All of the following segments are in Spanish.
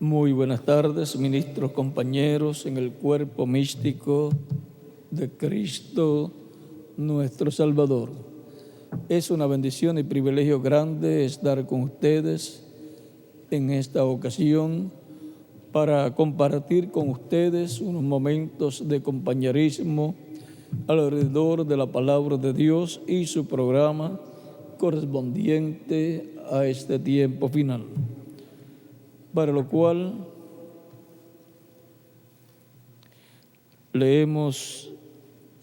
Muy buenas tardes, ministros, compañeros, en el cuerpo místico de Cristo, nuestro Salvador. Es una bendición y privilegio grande estar con ustedes en esta ocasión para compartir con ustedes unos momentos de compañerismo alrededor de la palabra de Dios y su programa correspondiente a este tiempo final. Para lo cual leemos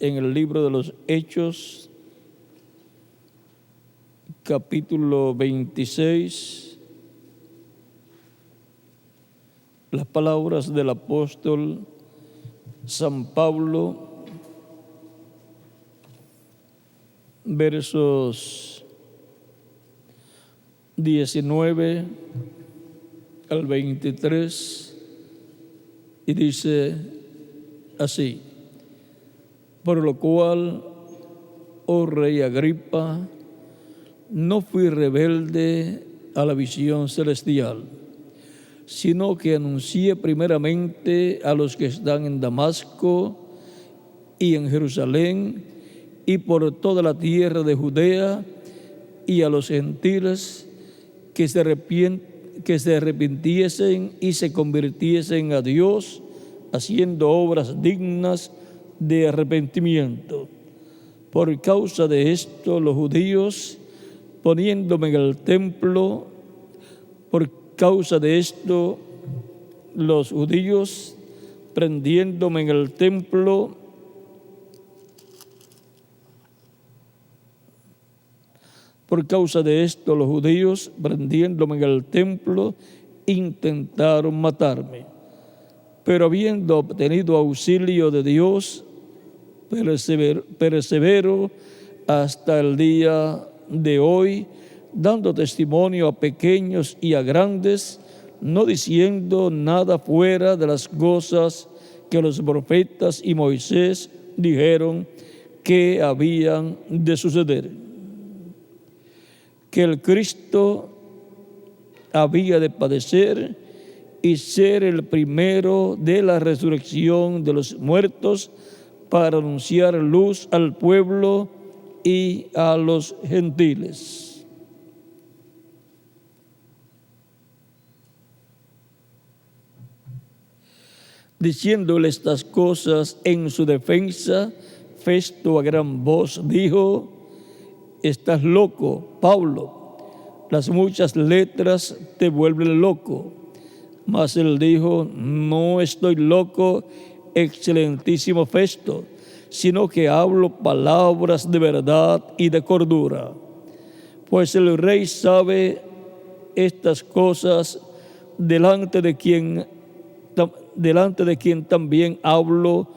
en el libro de los Hechos, capítulo 26, las palabras del apóstol San Pablo, versos 19 al 23, y dice así: por lo cual, oh rey Agripa, no fui rebelde a la visión celestial, sino que anuncié primeramente a los que están en Damasco y en Jerusalén y por toda la tierra de Judea, y a los gentiles que se arrepintiesen y se convirtiesen a Dios, haciendo obras dignas de arrepentimiento. Por causa de esto, los judíos, poniéndome en el templo, por causa de esto, los judíos, prendiéndome en el templo, por causa de esto, los judíos, prendiéndome en el templo, intentaron matarme. Pero habiendo obtenido auxilio de Dios, persevero hasta el día de hoy, dando testimonio a pequeños y a grandes, no diciendo nada fuera de las cosas que los profetas y Moisés dijeron que habían de suceder. Que el Cristo había de padecer y ser el primero de la resurrección de los muertos, para anunciar luz al pueblo y a los gentiles. Diciéndole estas cosas en su defensa, Festo a gran voz dijo: estás loco, Pablo, las muchas letras te vuelven loco. Mas él dijo: no estoy loco, excelentísimo Festo, sino que hablo palabras de verdad y de cordura. Pues el rey sabe estas cosas, delante de quien también hablo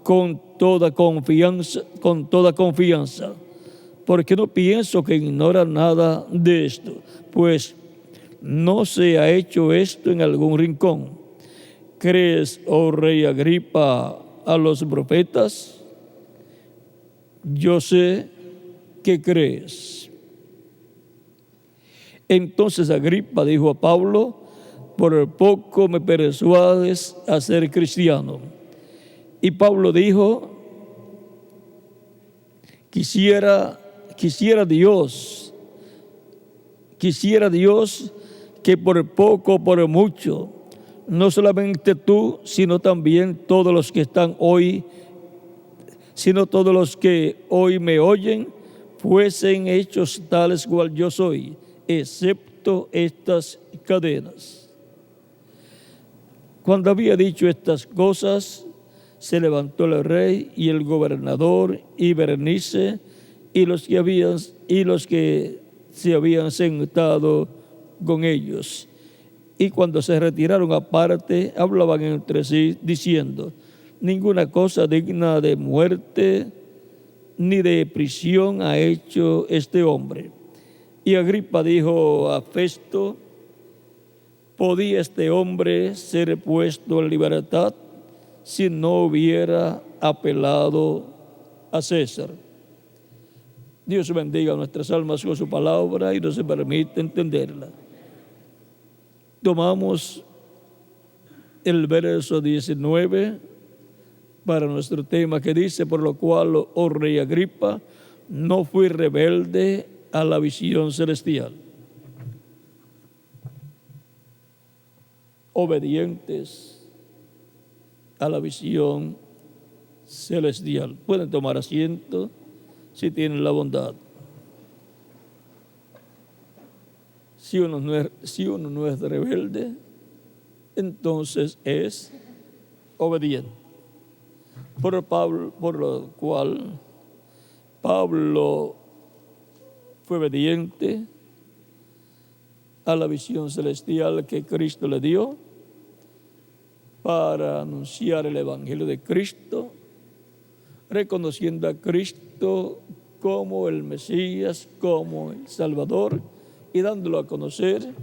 con toda confianza, porque no pienso que ignora nada de esto, pues no se ha hecho esto en algún rincón. ¿Crees, oh rey Agripa, a los profetas? Yo sé que crees. Entonces Agripa dijo a Pablo: por poco me persuades a ser cristiano. Y Pablo dijo: Quisiera Dios que por poco o por mucho, no solamente tú, sino también todos los que hoy me oyen, fuesen hechos tales cual yo soy, excepto estas cadenas. Cuando había dicho estas cosas, se levantó el rey y el gobernador y Berenice y los que se habían sentado con ellos. Y cuando se retiraron aparte, hablaban entre sí, diciendo: ninguna cosa digna de muerte ni de prisión ha hecho este hombre. Y Agripa dijo a Festo: ¿podía este hombre ser puesto en libertad si no hubiera apelado a César? Dios bendiga nuestras almas con su palabra y nos permite entenderla. Tomamos el verso 19 para nuestro tema, que dice: por lo cual, oh rey Agripa, no fui rebelde a la visión celestial. Obedientes a la visión celestial. Pueden tomar asiento si tienen la bondad. Si uno no es rebelde, entonces es obediente. Por lo cual Pablo fue obediente a la visión celestial que Cristo le dio para anunciar el Evangelio de Cristo, reconociendo a Cristo como el Mesías, como el Salvador, y dándolo a conocer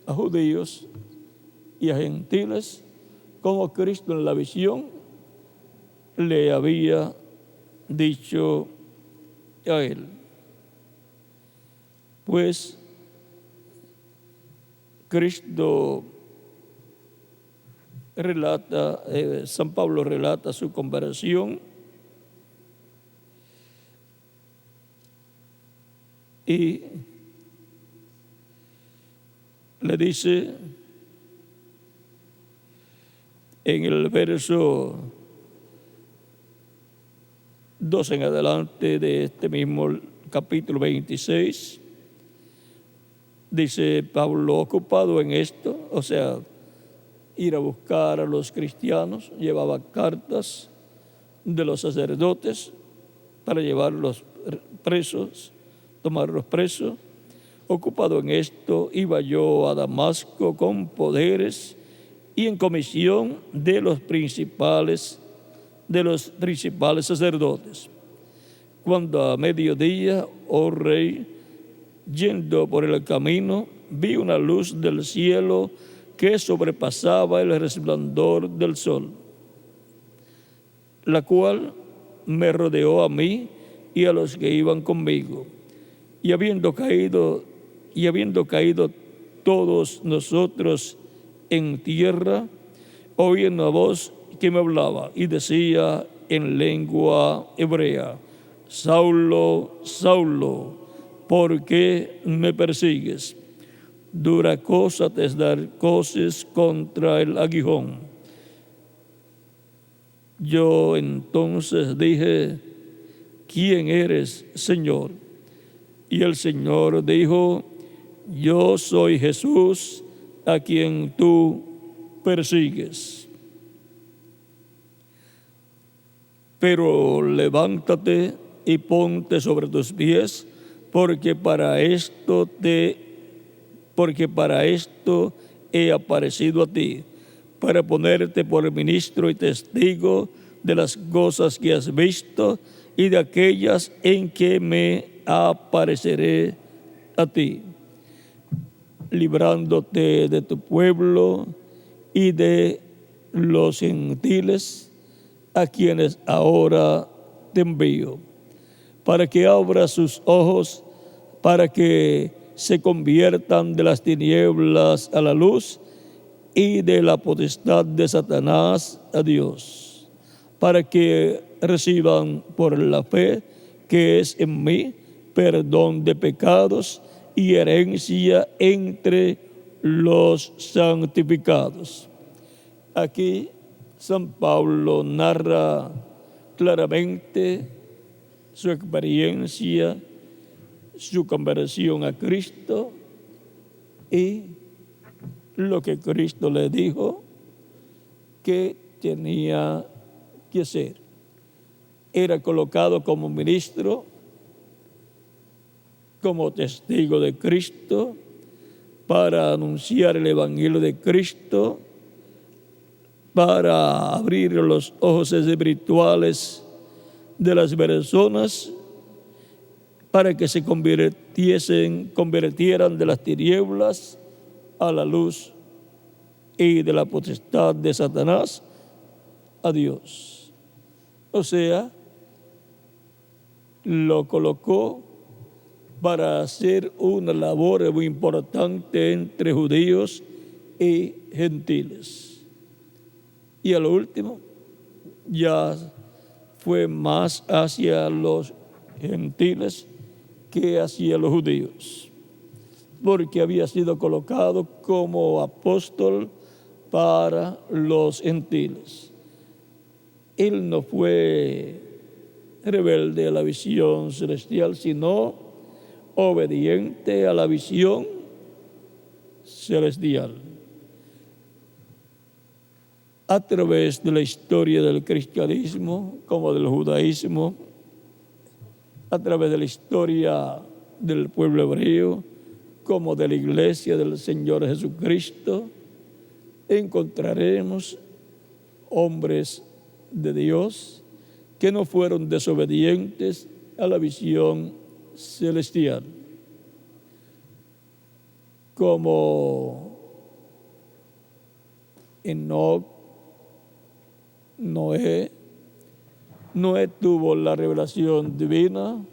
a judíos y a gentiles, como Cristo en la visión le había dicho a él. Pues Cristo relata, San Pablo relata su conversión y le dice en el verso 2 en adelante de este mismo capítulo 26, dice Pablo: ocupado en esto, o sea, ir a buscar a los cristianos, llevaba cartas de los sacerdotes para llevarlos presos, tomarlos presos. Ocupado en esto, iba yo a Damasco con poderes y en comisión de los principales sacerdotes. Cuando a mediodía, oh rey, yendo por el camino, vi una luz del cielo que sobrepasaba el resplandor del sol, la cual me rodeó a mí y a los que iban conmigo. Y habiendo caído todos nosotros en tierra, oí una voz que me hablaba y decía en lengua hebrea: Saulo, Saulo, ¿por qué me persigues? Dura cosa te es dar coces contra el aguijón. Yo entonces dije: ¿quién eres, Señor? Y el Señor dijo: yo soy Jesús, a quien tú persigues. Pero levántate y ponte sobre tus pies, porque para esto he aparecido a ti, para ponerte por ministro y testigo de las cosas que has visto y de aquellas en que me apareceré a ti, librándote de tu pueblo y de los gentiles, a quienes ahora te envío, para que abras sus ojos, para que se conviertan de las tinieblas a la luz y de la potestad de Satanás a Dios, para que reciban por la fe que es en mí perdón de pecados y herencia entre los santificados. Aquí San Pablo narra claramente su experiencia, su conversión a Cristo y lo que Cristo le dijo que tenía que hacer. Era colocado como ministro, como testigo de Cristo, para anunciar el Evangelio de Cristo, para abrir los ojos espirituales de las personas, para que se convirtieran de las tinieblas a la luz y de la potestad de Satanás a Dios. O sea, lo colocó para hacer una labor muy importante entre judíos y gentiles. Y a lo último, ya fue más hacia los gentiles que hacia los judíos, porque había sido colocado como apóstol para los gentiles. Él no fue rebelde a la visión celestial, sino obediente a la visión celestial. A través de la historia del cristianismo como del judaísmo, a través de la historia del pueblo hebreo como de la iglesia del Señor Jesucristo, encontraremos hombres de Dios que no fueron desobedientes a la visión celestial, como Enoc, Noé. Noé tuvo la revelación divina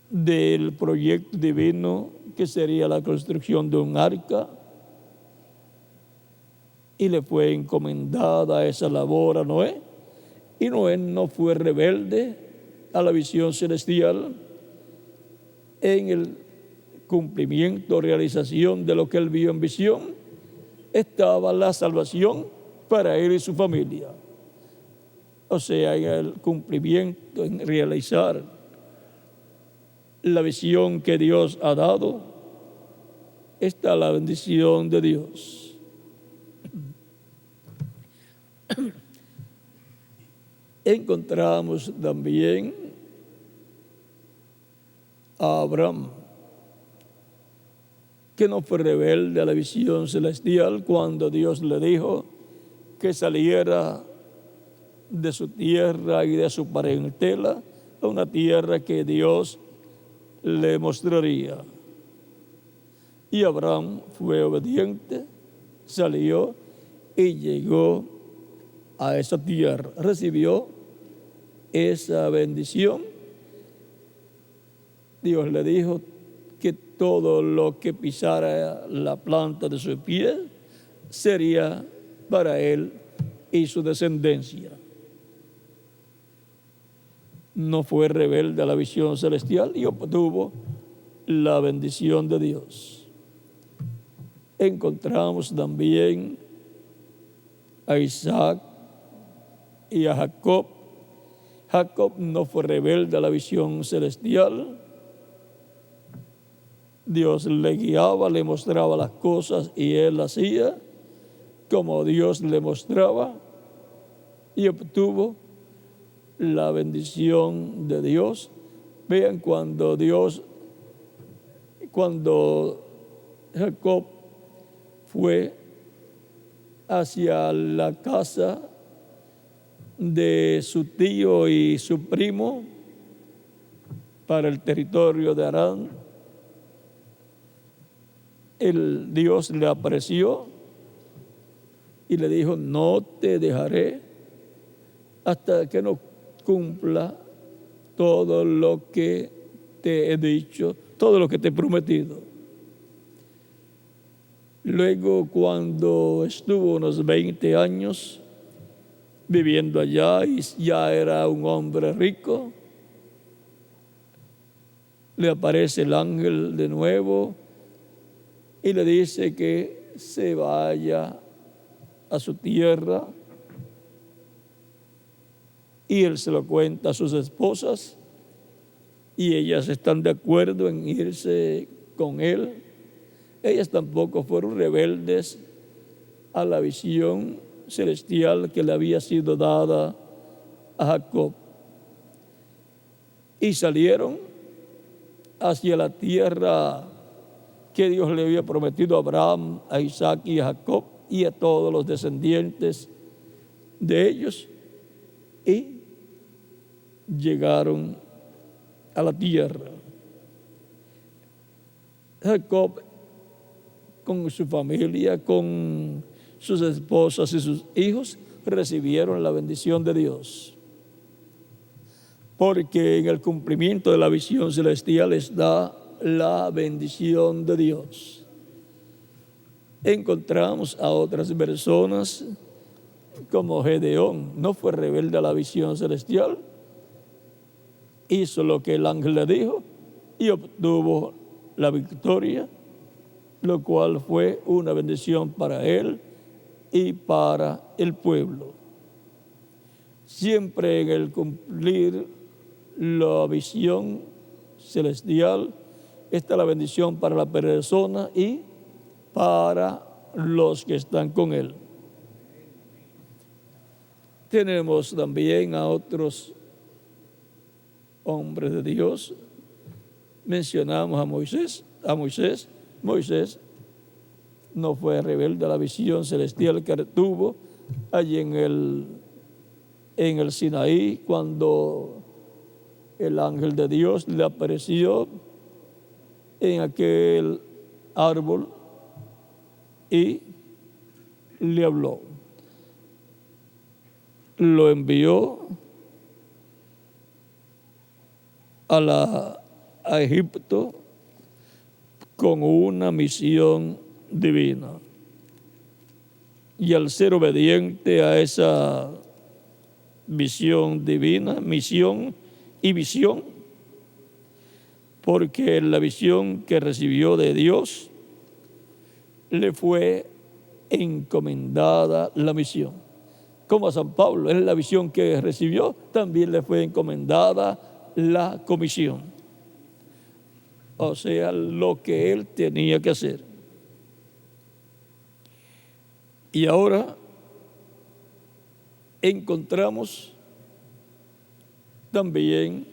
del proyecto divino que sería la construcción de un arca, y le fue encomendada esa labor a Noé, y Noé no fue rebelde a la visión celestial. En el cumplimiento, realización de lo que él vio en visión, estaba la salvación para él y su familia. O sea, en el cumplimiento, en realizar la visión que Dios ha dado, está la bendición de Dios. Encontramos también a Abraham, que no fue rebelde a la visión celestial cuando Dios le dijo que saliera de su tierra y de su parentela a una tierra que Dios le mostraría. Y Abraham fue obediente, salió y llegó a esa tierra, recibió esa bendición. Dios le dijo que todo lo que pisara la planta de su pie sería para él y su descendencia. No fue rebelde a la visión celestial y obtuvo la bendición de Dios. Encontramos también a Isaac y a Jacob. Jacob no fue rebelde a la visión celestial. Dios le guiaba, le mostraba las cosas y él hacía como Dios le mostraba, y obtuvo la bendición de Dios. Vean, cuando Jacob fue hacia la casa de su tío y su primo para el territorio de Harán, Dios le apareció y le dijo: no te dejaré hasta que no cumpla todo lo que te he dicho, todo lo que te he prometido. Luego, cuando estuvo unos 20 años viviendo allá y ya era un hombre rico, le aparece el ángel de nuevo y le dice que se vaya a su tierra, y él se lo cuenta a sus esposas y ellas están de acuerdo en irse con él. Ellas tampoco fueron rebeldes a la visión celestial que le había sido dada a Jacob, y salieron hacia la tierra que Dios le había prometido a Abraham, a Isaac y a Jacob y a todos los descendientes de ellos, y llegaron a la tierra. Jacob, con su familia, con sus esposas y sus hijos, recibieron la bendición de Dios, porque en el cumplimiento de la visión celestial está la bendición de Dios. Encontramos a otras personas como Gedeón. No fue rebelde a la visión celestial, hizo lo que el ángel le dijo y obtuvo la victoria, lo cual fue una bendición para él y para el pueblo. Siempre en el cumplir la visión celestial está la bendición para la persona y para los que están con él. Tenemos también a otros hombres de Dios. Mencionamos a Moisés. Moisés no fue rebelde a la visión celestial que tuvo allí en el Sinaí, cuando el ángel de Dios le apareció en aquel árbol y le habló. Lo envió a Egipto con una misión divina. Y al ser obediente a esa misión divina, misión y visión, porque la visión que recibió de Dios le fue encomendada la misión. Como a San Pablo, en la visión que recibió, también le fue encomendada la comisión. O sea, lo que él tenía que hacer. Y ahora encontramos también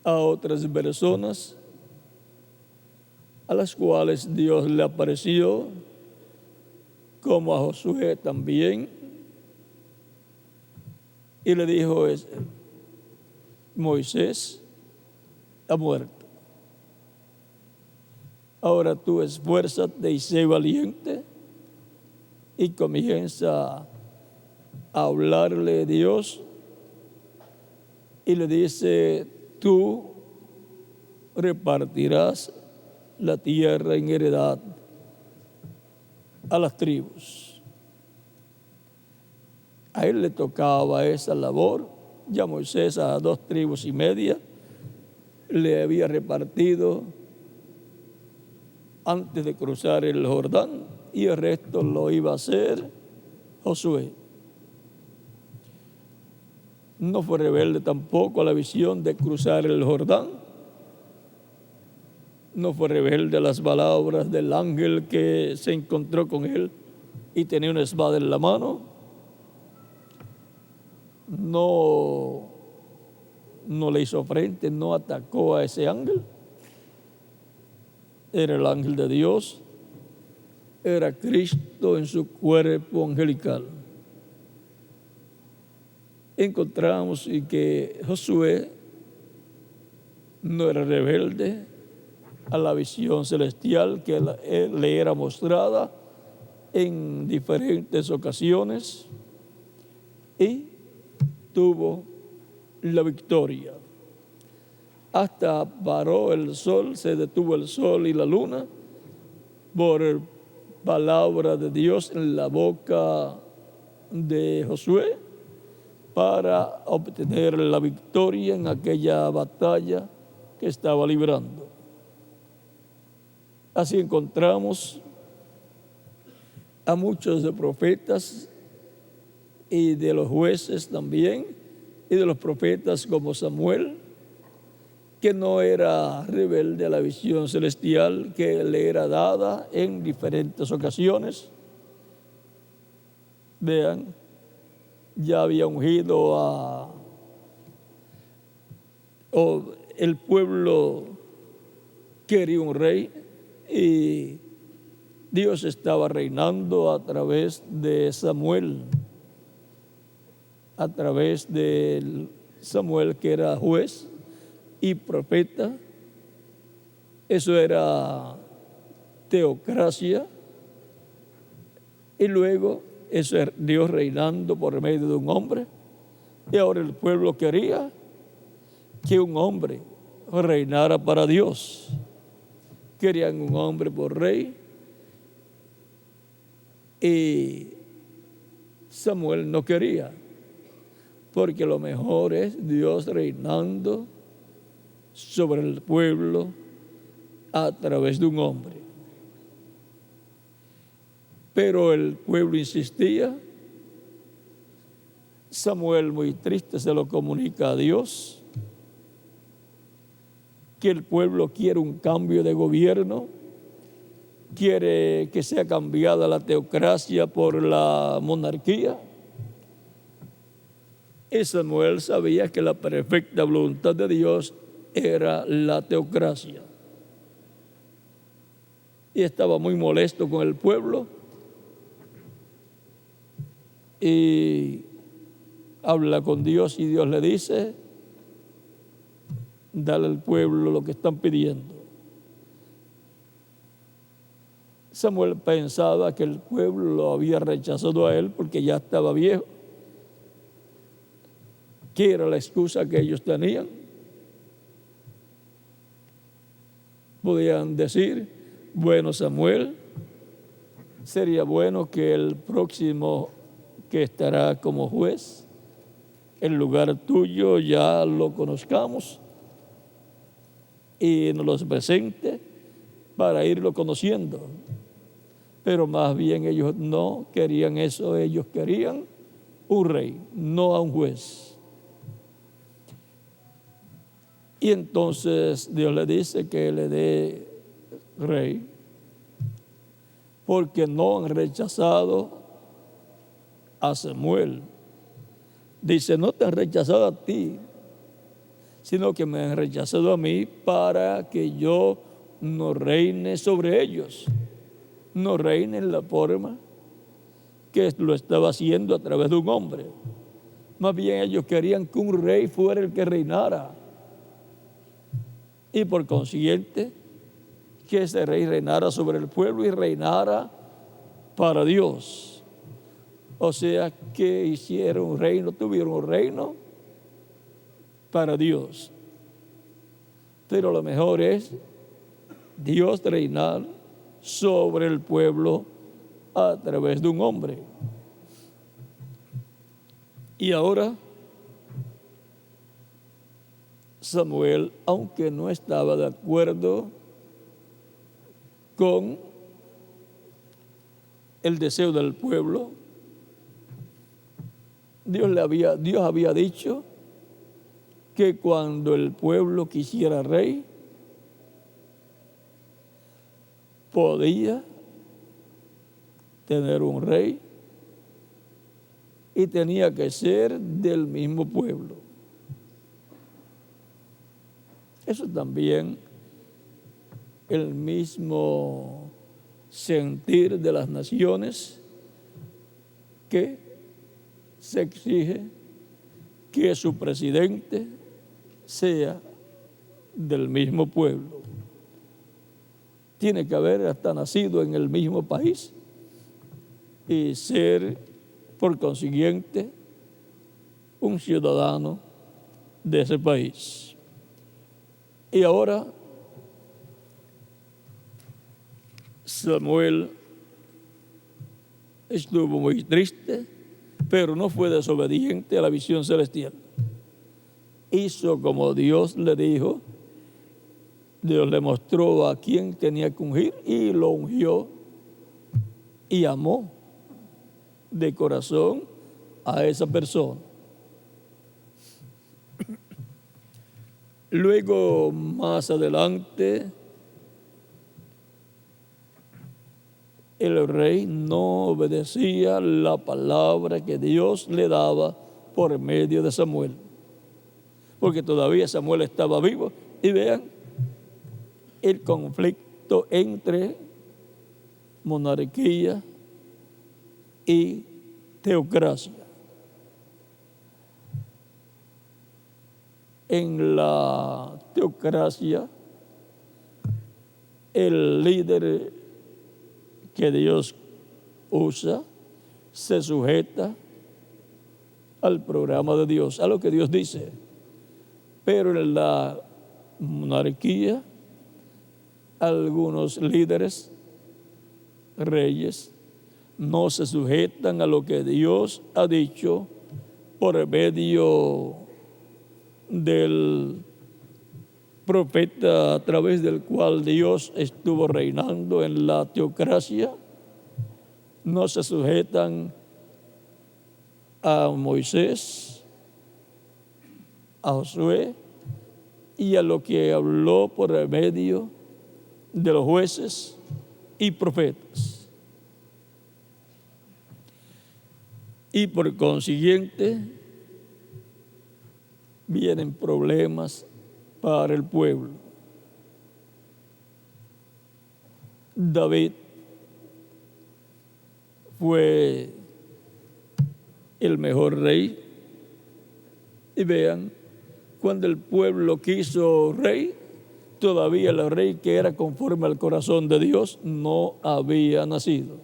a otras personas a las cuales Dios le apareció, como a Josué también, y le dijo: Moisés ha muerto. Ahora tú esfuérzate y sé valiente, y comienza a hablarle de Dios y le dice: tú repartirás la tierra en heredad a las tribus. A él le tocaba esa labor. Ya Moisés a 2,5 tribus le había repartido antes de cruzar el Jordán, y el resto lo iba a hacer Josué. No fue rebelde tampoco a la visión de cruzar el Jordán. No fue rebelde a las palabras del ángel que se encontró con él y tenía una espada en la mano. No le hizo frente, no atacó a ese ángel. Era el ángel de Dios, era Cristo en su cuerpo angelical. Encontramos y que Josué no era rebelde a la visión celestial que le era mostrada en diferentes ocasiones, y tuvo la victoria. Hasta paró el sol, se detuvo el sol y la luna por palabra de Dios en la boca de Josué, para obtener la victoria en aquella batalla que estaba librando. Así encontramos a muchos de profetas y de los jueces también, y de los profetas como Samuel, que no era rebelde a la visión celestial que le era dada en diferentes ocasiones. Vean, ya había ungido el pueblo quería un rey, y Dios estaba reinando a través de Samuel, a través de Samuel, que era juez y profeta. Eso era teocracia. Y luego eso es Dios reinando por medio de un hombre. Y ahora el pueblo quería que un hombre reinara para Dios. Querían un hombre por rey, Y Samuel no quería, porque lo mejor es Dios reinando sobre el pueblo a través de un hombre. Pero el pueblo insistía. Samuel, muy triste, se lo comunica a Dios, que el pueblo quiere un cambio de gobierno, quiere que sea cambiada la teocracia por la monarquía. Y Samuel sabía que la perfecta voluntad de Dios era la teocracia. Y estaba muy molesto con el pueblo. Y habla con Dios y Dios le dice: dale al pueblo lo que están pidiendo. Samuel pensaba que el pueblo lo había rechazado a él porque ya estaba viejo, que era la excusa que ellos tenían. Podían decir: bueno, Samuel, sería bueno que el próximo que estará como juez en lugar tuyo ya lo conozcamos y nos los presente para irlo conociendo. Pero más bien ellos no querían eso, ellos querían un rey, no a un juez. Y entonces Dios le dice que le dé rey, porque no han rechazado a Samuel. Dice: no te han rechazado a ti, sino que me han rechazado a mí para que yo no reine sobre ellos, no reine en la forma que lo estaba haciendo a través de un hombre. Más bien ellos querían que un rey fuera el que reinara, y por consiguiente que ese rey reinara sobre el pueblo y reinara para Dios. O sea, que hicieron un reino, tuvieron un reino para Dios. Pero lo mejor es Dios reinar sobre el pueblo a través de un hombre. Y ahora Samuel, aunque no estaba de acuerdo con el deseo del pueblo, Dios había dicho que cuando el pueblo quisiera rey, podía tener un rey y tenía que ser del mismo pueblo. Eso también el mismo sentir de las naciones, que se exige que su presidente sea del mismo pueblo. Tiene que haber hasta nacido en el mismo país y ser, por consiguiente, un ciudadano de ese país. Y ahora Samuel estuvo muy triste, pero no fue desobediente a la visión celestial. Hizo como Dios le dijo. Dios le mostró a quién tenía que ungir y lo ungió, y amó de corazón a esa persona. Luego, más adelante, el rey no obedecía la palabra que Dios le daba por medio de Samuel, porque todavía Samuel estaba vivo. Y vean el conflicto entre monarquía y teocracia. En la teocracia, el líder que Dios usa se sujeta al programa de Dios, a lo que Dios dice. Pero en la monarquía, algunos líderes, reyes, no se sujetan a lo que Dios ha dicho por medio del profeta a través del cual Dios estuvo reinando en la teocracia, no se sujetan a Moisés, a Josué y a lo que habló por el medio de los jueces y profetas. Y por consiguiente vienen problemas para el pueblo. David fue el mejor rey. Y vean, cuando el pueblo quiso rey, todavía el rey que era conforme al corazón de Dios no había nacido.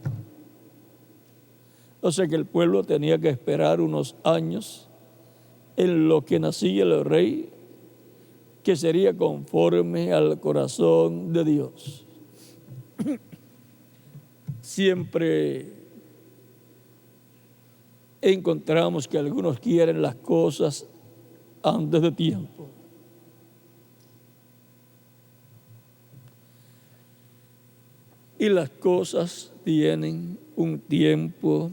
O sea que el pueblo tenía que esperar unos años en lo que nacía el rey que sería conforme al corazón de Dios. Siempre encontramos que algunos quieren las cosas antes de tiempo. Y las cosas tienen un tiempo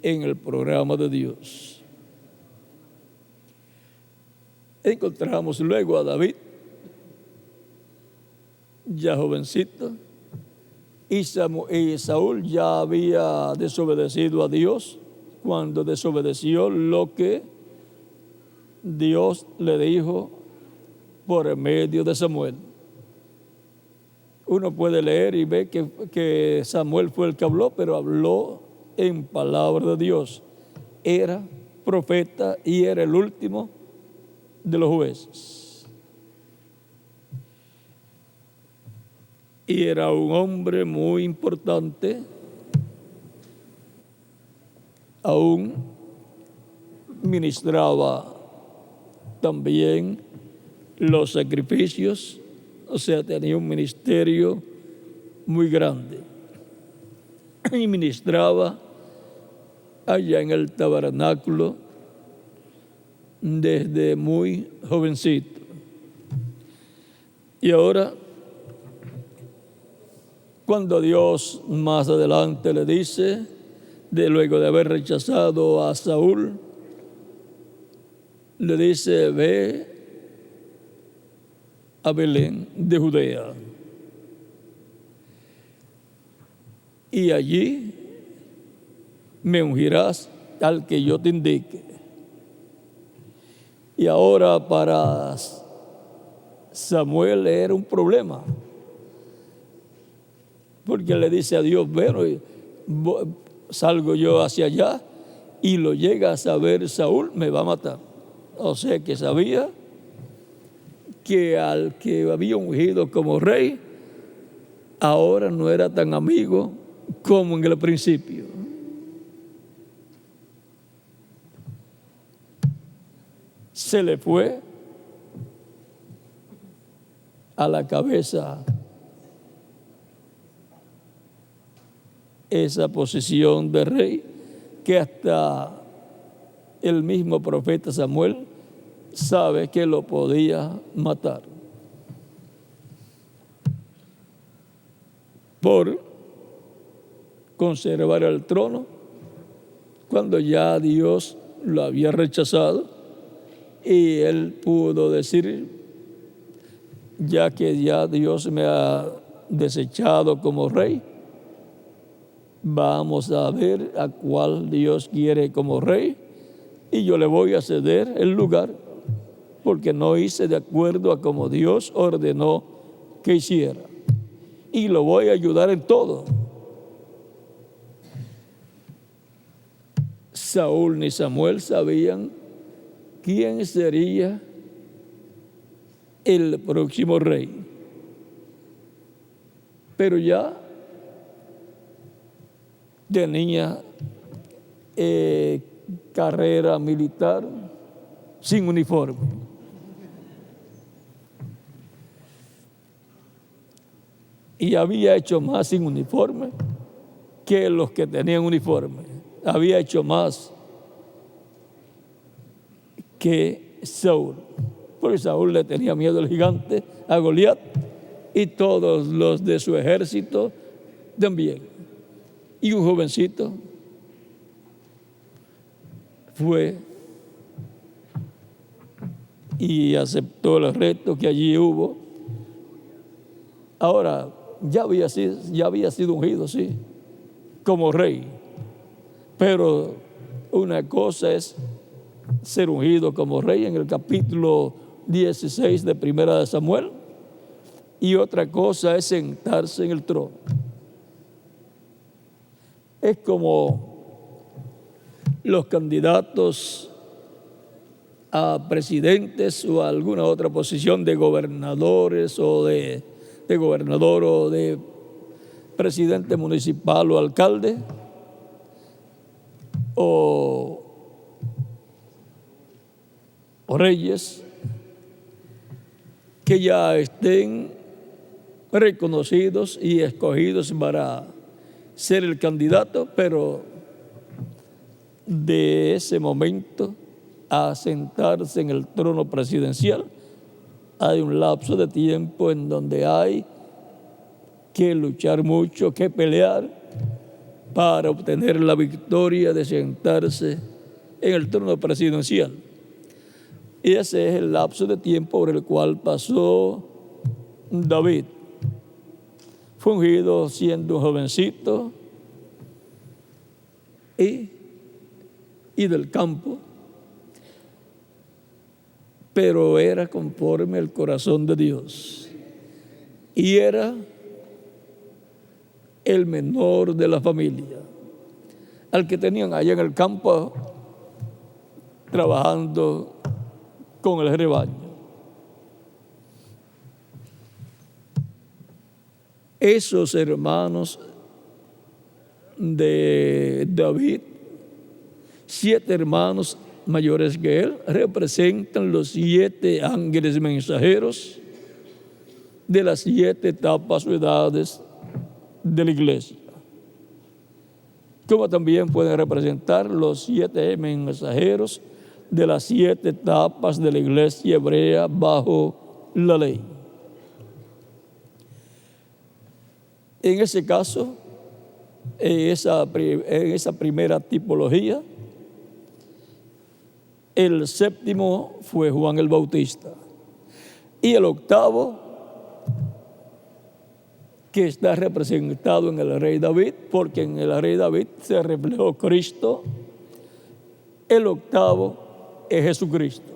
en el programa de Dios. Encontramos luego a David, ya jovencito, y Saúl ya había desobedecido a Dios cuando desobedeció lo que Dios le dijo por medio de Samuel. Uno puede leer y ver que Samuel fue el que habló, pero habló en palabra de Dios. Era profeta y era el último de los jueces. Y era un hombre muy importante, aún ministraba también los sacrificios, o sea, tenía un ministerio muy grande. Y ministraba allá en el tabernáculo desde muy jovencito. Y ahora, cuando Dios más adelante le dice, luego de haber rechazado a Saúl, le dice, ve a Belén de Judea. Y allí me ungirás al que yo te indique. Y ahora para Samuel era un problema, porque le dice a Dios, bueno, salgo yo hacia allá y lo llega a saber Saúl, me va a matar. O sea que sabía que al que había ungido como rey, ahora no era tan amigo como en el principio. Se le fue a la cabeza esa posición de rey, que hasta el mismo profeta Samuel sabe que lo podía matar por conservar el trono cuando ya Dios lo había rechazado, y él pudo decir, ya que ya Dios me ha desechado como rey, vamos a ver a cuál Dios quiere como rey, y yo le voy a ceder el lugar, porque no hice de acuerdo a como Dios ordenó que hiciera, y lo voy a ayudar en todo. Saúl ni Samuel sabían quién sería el próximo rey, pero ya tenía carrera militar sin uniforme. Y había hecho más sin uniforme que los que tenían uniforme. Había hecho más que Saúl, porque Saúl le tenía miedo al gigante, a Goliat, y todos los de su ejército también. Y un jovencito fue y aceptó el reto que allí hubo. Ahora, ya había sido ungido, sí, como rey. Pero una cosa es ser ungido como rey en el capítulo 16 de Primera de Samuel, y otra cosa es sentarse en el trono. Es como los candidatos a presidentes o a alguna otra posición de gobernadores o de gobernador o de presidente municipal o alcalde, o reyes que ya estén reconocidos y escogidos para ser el candidato, pero de ese momento a sentarse en el trono presidencial hay un lapso de tiempo en donde hay que luchar mucho, que pelear para obtener la victoria de sentarse en el trono presidencial. Y ese es el lapso de tiempo por el cual pasó David. Fue ungido siendo un jovencito y del campo, pero era conforme al corazón de Dios. Y era el menor de la familia, al que tenían allá en el campo trabajando con el rebaño. Esos hermanos de David, 7 hermanos mayores que él, representan los 7 ángeles mensajeros de las 7 etapas o edades de la iglesia, como también pueden representar los 7 mensajeros de las 7 etapas de la iglesia hebrea bajo la ley. En ese caso, en esa primera tipología, el 7º fue Juan el Bautista, y el 8º, que está representado en el rey David, porque en el rey David se reflejó Cristo. El 8º es Jesucristo.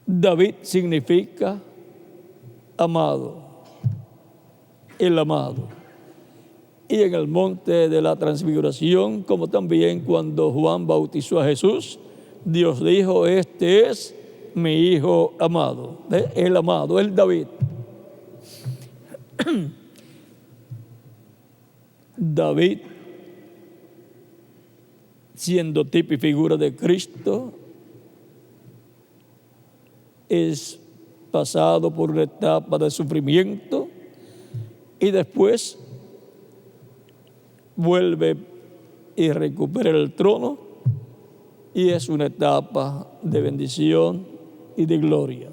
David significa amado, el amado. Y en el monte de la transfiguración, como también cuando Juan bautizó a Jesús, Dios dijo: este es mi hijo amado, el amado, el David. David, siendo tipo y figura de Cristo, es pasado por una etapa de sufrimiento y después vuelve y recupera el trono, y es una etapa de bendición y de gloria.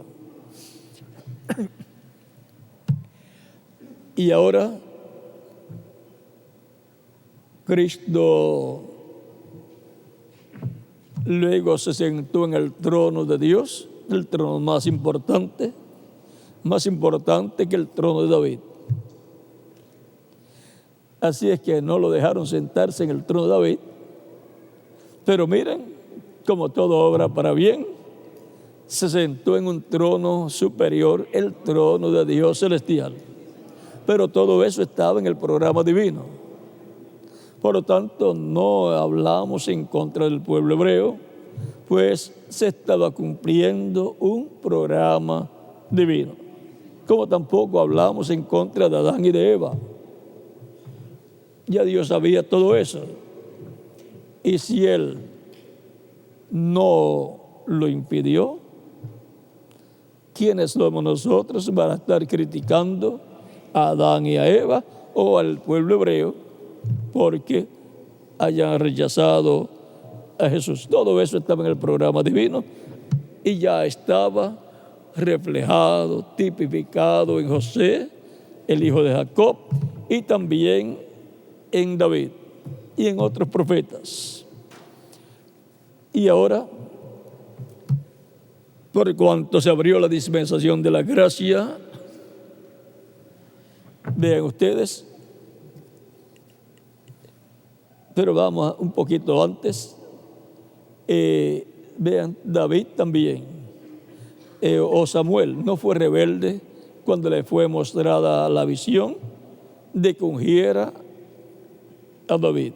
Y ahora Cristo luego se sentó en el trono de Dios, el trono más importante que el trono de David. Así es que no lo dejaron sentarse en el trono de David, pero miren, como todo obra para bien, se sentó en un trono superior, el trono de Dios celestial. Pero todo eso estaba en el programa divino. Por lo tanto, no hablamos en contra del pueblo hebreo, pues se estaba cumpliendo un programa divino. Como tampoco hablamos en contra de Adán y de Eva. Ya Dios sabía todo eso. Y si Él no lo impidió, ¿quiénes somos nosotros para estar criticando a Adán y a Eva o al pueblo hebreo porque hayan rechazado a Jesús. Todo eso estaba en el programa divino y ya estaba reflejado, tipificado en José, el hijo de Jacob, y también en David y en otros profetas. Y ahora, por cuanto se abrió la dispensación de la gracia, vean ustedes, pero vamos un poquito antes, vean, David también, o Samuel, no fue rebelde cuando le fue mostrada la visión de que ungiera a David.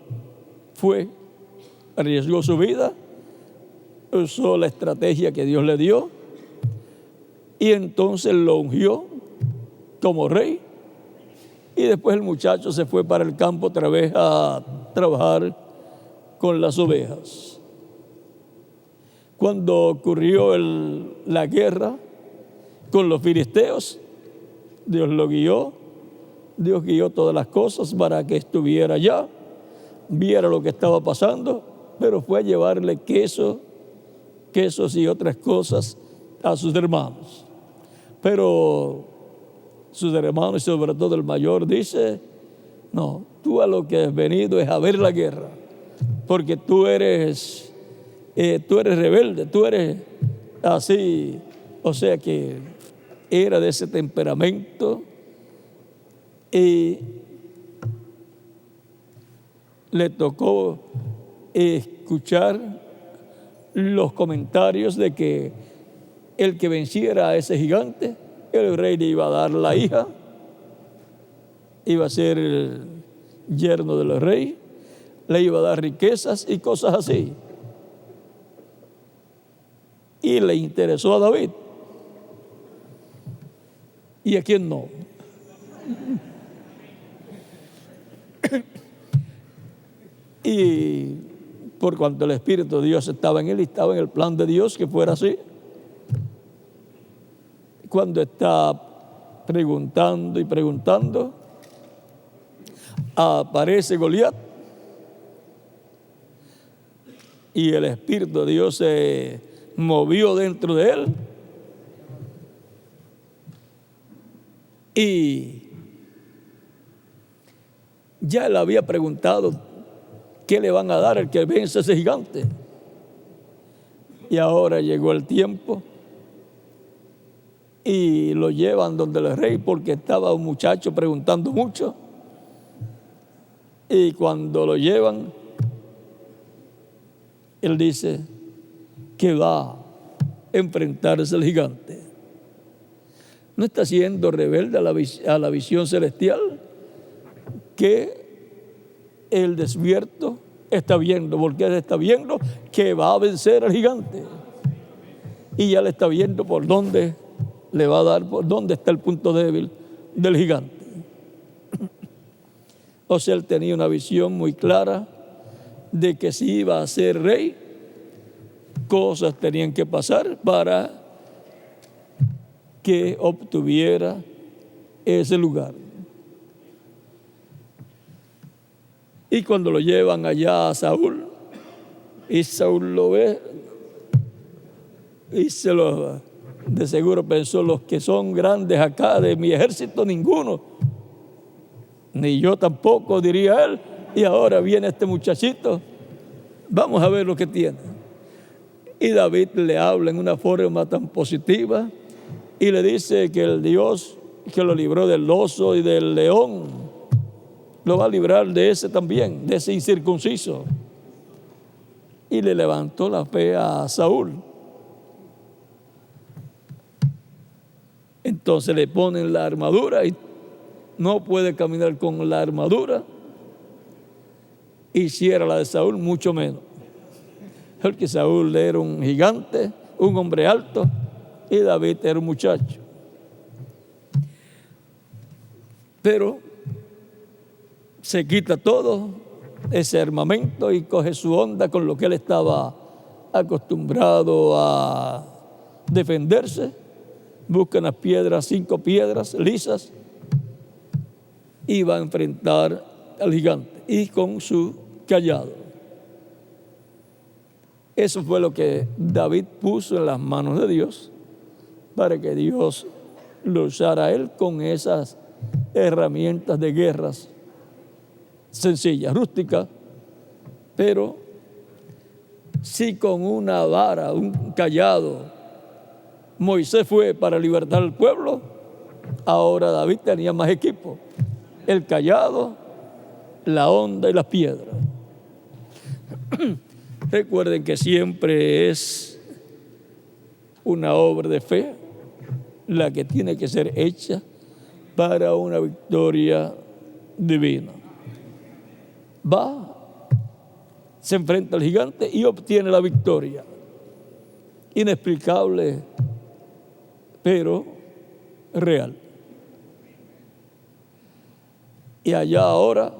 Arriesgó su vida, usó la estrategia que Dios le dio y entonces lo ungió como rey. Y después el muchacho se fue para el campo otra vez a trabajar con las ovejas. Cuando ocurrió la guerra con los filisteos, Dios lo guió. Dios guió todas las cosas para que estuviera allá, viera lo que estaba pasando, pero fue a llevarle quesos y otras cosas a sus hermanos. Pero sus hermanos, y sobre todo el mayor, dice: no, tú a lo que has venido es a ver la guerra, porque tú eres rebelde, tú eres así. O sea que era de ese temperamento y le tocó escuchar los comentarios de que el que venciera a ese gigante, el rey le iba a dar la hija, iba a ser el yerno del rey, le iba a dar riquezas y cosas así. Y le interesó a David. ¿Y a quién no? Y por cuanto el Espíritu de Dios estaba en él y estaba en el plan de Dios que fuera así, cuando está preguntando y preguntando, aparece Goliat y el Espíritu de Dios se movió dentro de él y ya él había preguntado qué le van a dar al que vence a ese gigante. Y ahora llegó el tiempo y lo llevan donde el rey porque estaba un muchacho preguntando mucho. Y cuando lo llevan, él dice que va a enfrentarse al gigante. ¿No está siendo rebelde a la visión celestial que el despierto está viendo? Porque él está viendo que va a vencer al gigante. Y ya le está viendo por dónde le va a dar, por dónde está el punto débil del gigante. O sea, él tenía una visión muy clara de que si iba a ser rey, cosas tenían que pasar para que obtuviera ese lugar. Y cuando lo llevan allá a Saúl, y Saúl lo ve, y de seguro pensó: los que son grandes acá de mi ejército, ninguno, ni yo tampoco, diría él. Y ahora viene este muchachito, vamos a ver lo que tiene. Y David le habla en una forma tan positiva y le dice que el Dios que lo libró del oso y del león lo va a librar de ese también, de ese incircunciso. Y le levantó la fe a Saúl. Entonces le ponen la armadura y no puede caminar con la armadura. Y si era la de Saúl, mucho menos. Porque Saúl era un gigante, un hombre alto, y David era un muchacho. Pero se quita todo ese armamento y coge su onda con lo que él estaba acostumbrado a defenderse. Busca unas piedras, 5 piedras lisas, iba a enfrentar al gigante y con su cayado. Eso fue lo que David puso en las manos de Dios para que Dios lo usara a él con esas herramientas de guerras sencillas, rústicas, pero si con una vara, un cayado, Moisés fue para libertar al pueblo, ahora David tenía más equipo: el cayado, la honda y las piedras. Recuerden que siempre es una obra de fe la que tiene que ser hecha para una victoria divina. Va, se enfrenta al gigante y obtiene la victoria. Inexplicable, pero real. Y allá ahora,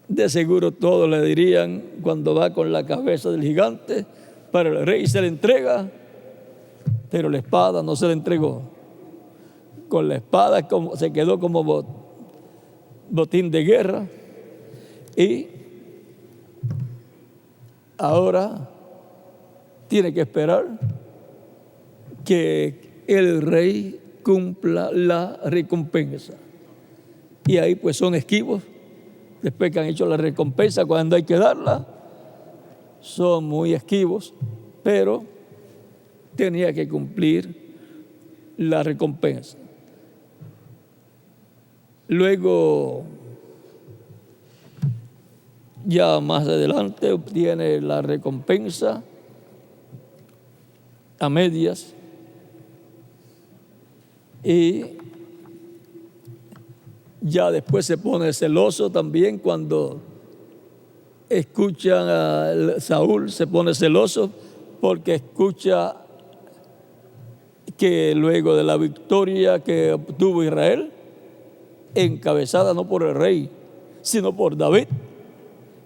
de seguro todos le dirían, cuando va con la cabeza del gigante para el rey, se le entrega, pero la espada no se le entregó. Con la espada se quedó como botín de guerra, y ahora tiene que esperar que el rey cumpla la recompensa. Y ahí pues son esquivos. Después que han hecho la recompensa, cuando hay que darla, son muy esquivos, pero tenía que cumplir la recompensa. Luego, ya más adelante, obtiene la recompensa a medias, y ya después se pone celoso también cuando escuchan a Saúl. Se pone celoso porque escucha que luego de la victoria que obtuvo Israel, encabezada no por el rey, sino por David,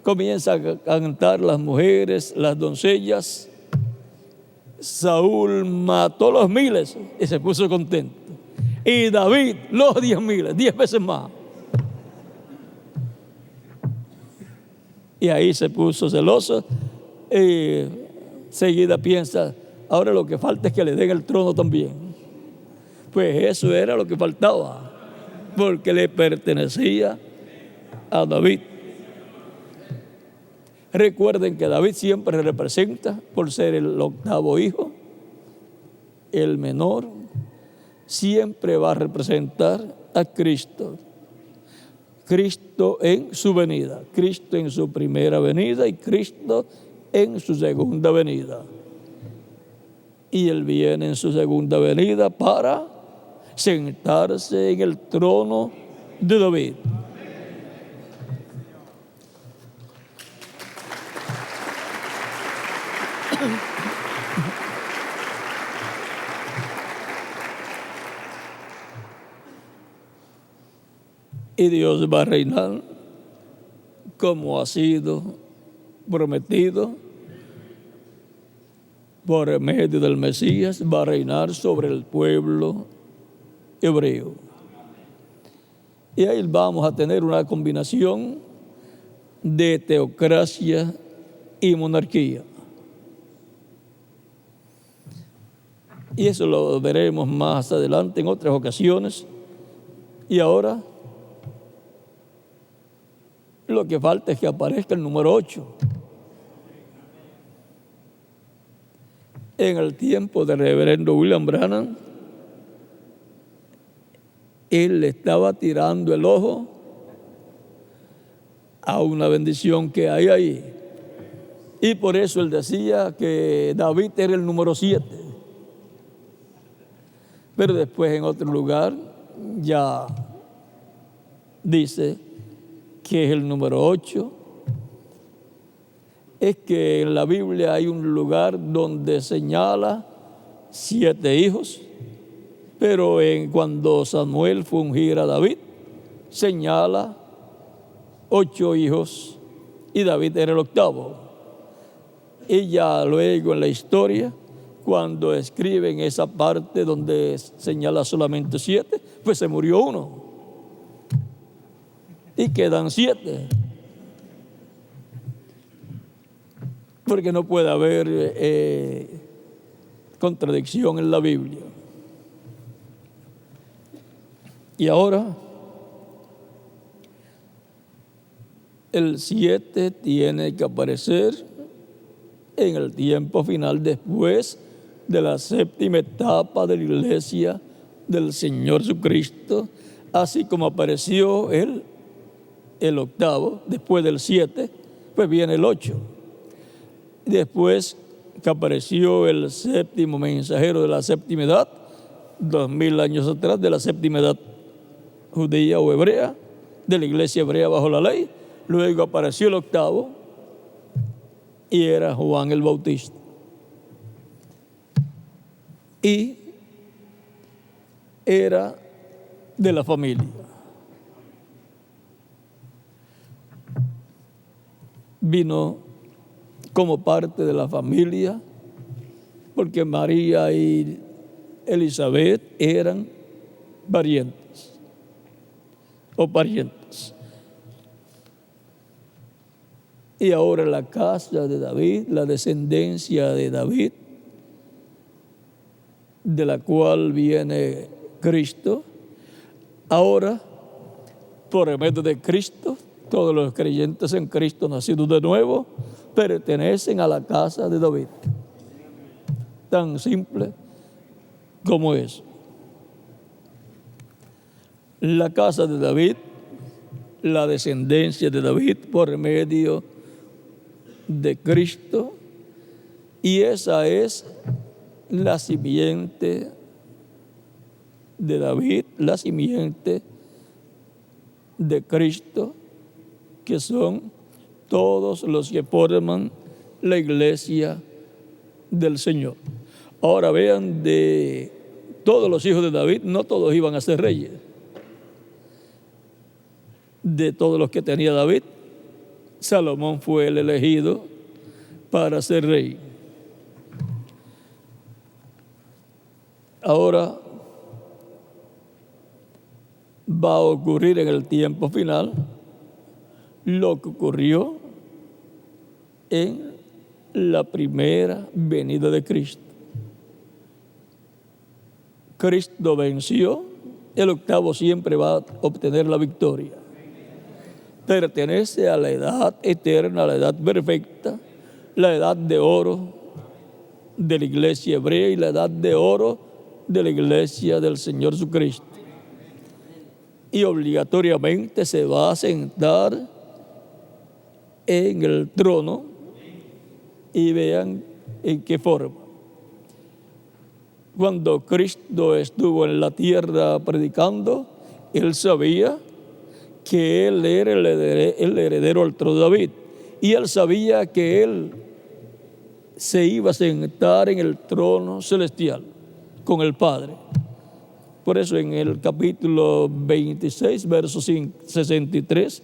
comienza a cantar las mujeres, las doncellas. Saúl mató los 1000 y se puso contento. Y David los 10,000, 10 veces más. Y ahí se puso celoso y seguida piensa, ahora lo que falta es que le den el trono también. Pues eso era lo que faltaba, porque le pertenecía a David. Recuerden que David siempre representa, por ser el 8º hijo, el menor, siempre va a representar a Cristo. Cristo en su venida, Cristo en su primera venida y Cristo en su segunda venida. Y Él viene en su segunda venida para sentarse en el trono de David. Y Dios va a reinar como ha sido prometido por medio del Mesías. Va a reinar sobre el pueblo hebreo. Y ahí vamos a tener una combinación de teocracia y monarquía. Y eso lo veremos más adelante en otras ocasiones. Y ahora lo que falta es que aparezca el número 8. En el tiempo del reverendo William Branham, él le estaba tirando el ojo a una bendición que hay ahí. Y por eso él decía que David era el número 7. Pero después en otro lugar ya dice que es el número 8. Es que en la Biblia hay un lugar donde señala 7 hijos, pero cuando Samuel fue a ungir a David, señala 8 hijos y David era el 8º. Y ya luego en la historia, cuando escriben esa parte donde señala solamente 7, pues se murió uno. y quedan 7. Porque no puede haber contradicción en la Biblia. Y ahora, el 7 tiene que aparecer en el tiempo final, después de la 7ª etapa de la iglesia del Señor Jesucristo, así como apareció el 8º, después del 7, pues viene el 8. Después que apareció el 7º mensajero de la 7ª edad, 2000 años atrás, de la 7ª edad judía o hebrea, de la iglesia hebrea bajo la ley. Luego apareció el 8º y era Juan el Bautista. Y era de la familia. Vino como parte de la familia, porque María y Elizabeth eran parientes o parientes. Y ahora la casa de David, la descendencia de David, de la cual viene Cristo, ahora, por el medio de Cristo, todos los creyentes en Cristo nacidos de nuevo pertenecen a la casa de David. Tan simple como eso. La casa de David, la descendencia de David por medio de Cristo, y esa es la simiente de David, la simiente de Cristo, que son todos los que forman la iglesia del Señor. Ahora vean, de todos los hijos de David, no todos iban a ser reyes. De todos los que tenía David, Salomón fue el elegido para ser rey. Ahora va a ocurrir en el tiempo final lo que ocurrió en la primera venida de Cristo. Cristo venció, el 8º siempre va a obtener la victoria. Pertenece a la edad eterna, a la edad perfecta, la edad de oro de la iglesia hebrea y la edad de oro de la iglesia del Señor Jesucristo. Y obligatoriamente se va a sentar en el trono, y vean en qué forma. Cuando Cristo estuvo en la tierra predicando, Él sabía que Él era el heredero al trono de David, y Él sabía que Él se iba a sentar en el trono celestial con el Padre. Por eso en el capítulo 26, versos 63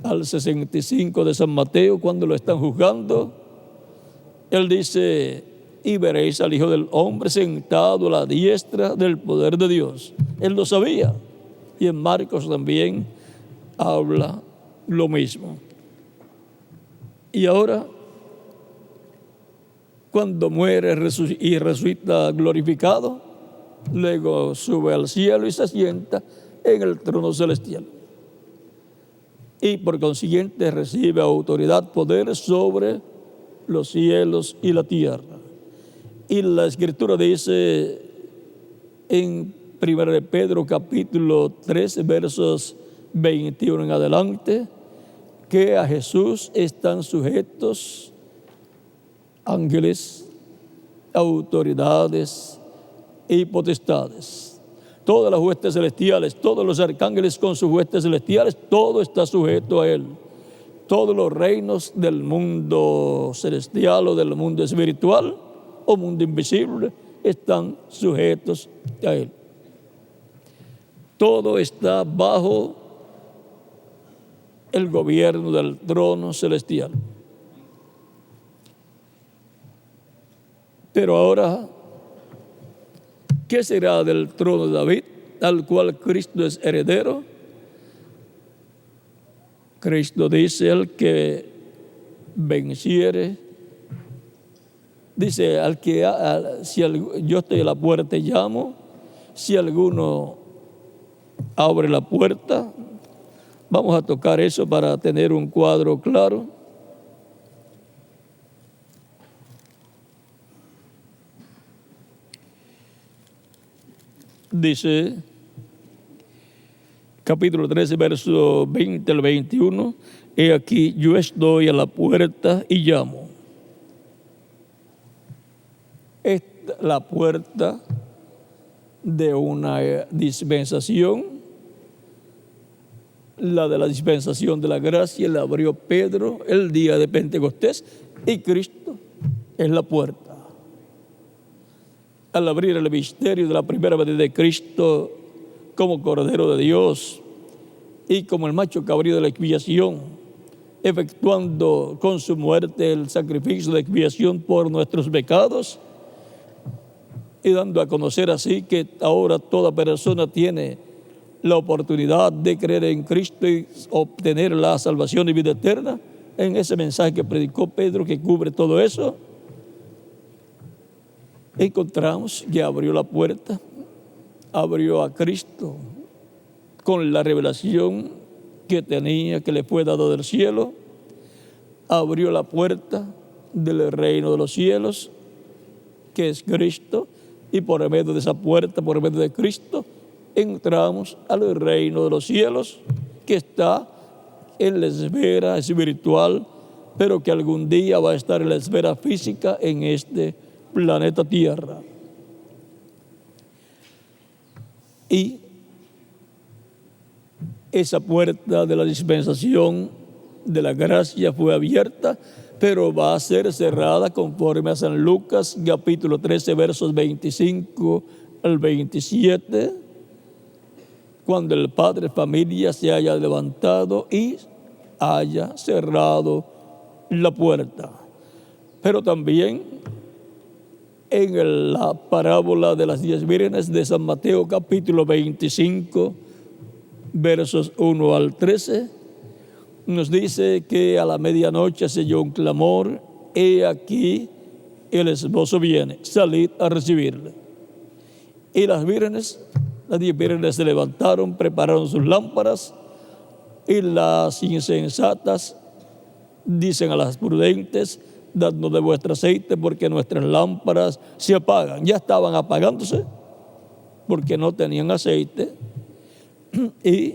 al 65 de San Mateo, cuando lo están juzgando, Él dice: y veréis al Hijo del Hombre sentado a la diestra del poder de Dios. Él lo sabía. Y en Marcos también habla lo mismo. Y ahora, cuando muere y resucita glorificado, luego sube al cielo y se sienta en el trono celestial. Y por consiguiente recibe autoridad, poder sobre los cielos y la tierra. Y la Escritura dice en 1 de Pedro capítulo 3, versos 21 en adelante, que a Jesús están sujetos ángeles, autoridades y potestades. Todas las huestes celestiales, todos los arcángeles con sus huestes celestiales, todo está sujeto a Él. Todos los reinos del mundo celestial o del mundo espiritual o mundo invisible están sujetos a Él. Todo está bajo el gobierno del trono celestial. Pero ahora, ¿qué será del trono de David, al cual Cristo es heredero? Cristo dice: el que venciere, dice, yo estoy a la puerta y llamo, si alguno abre la puerta. Vamos a tocar eso para tener un cuadro claro. Dice, capítulo 13, verso 20 al 21, he aquí, yo estoy a la puerta y llamo. La puerta de una dispensación, la de la dispensación de la gracia, la abrió Pedro el día de Pentecostés, y Cristo es la puerta. Al abrir el misterio de la primera venida de Cristo como Cordero de Dios y como el macho cabrío de la expiación, efectuando con su muerte el sacrificio de expiación por nuestros pecados, y dando a conocer así que ahora toda persona tiene la oportunidad de creer en Cristo y obtener la salvación y vida eterna. En ese mensaje que predicó Pedro, que cubre todo eso, encontramos que abrió la puerta, abrió a Cristo con la revelación que tenía, que le fue dado del cielo, abrió la puerta del reino de los cielos, que es Cristo, y por medio de esa puerta, por medio de Cristo, entramos al reino de los cielos, que está en la esfera espiritual, pero que algún día va a estar en la esfera física en este planeta Tierra. Y esa puerta de la dispensación de la gracia fue abierta, pero va a ser cerrada conforme a San Lucas, capítulo 13, versos 25 al 27, cuando el padre de familia se haya levantado y haya cerrado la puerta. Pero también en la parábola de las 10 vírgenes de San Mateo, capítulo 25, versos 1 al 13, nos dice que a la medianoche se oyó un clamor: he aquí, el esposo viene, salid a recibirle. Y las 10 vírgenes se levantaron, prepararon sus lámparas, y las insensatas dicen a las prudentes: dadnos de vuestro aceite, porque nuestras lámparas se apagan. Ya estaban apagándose porque no tenían aceite, y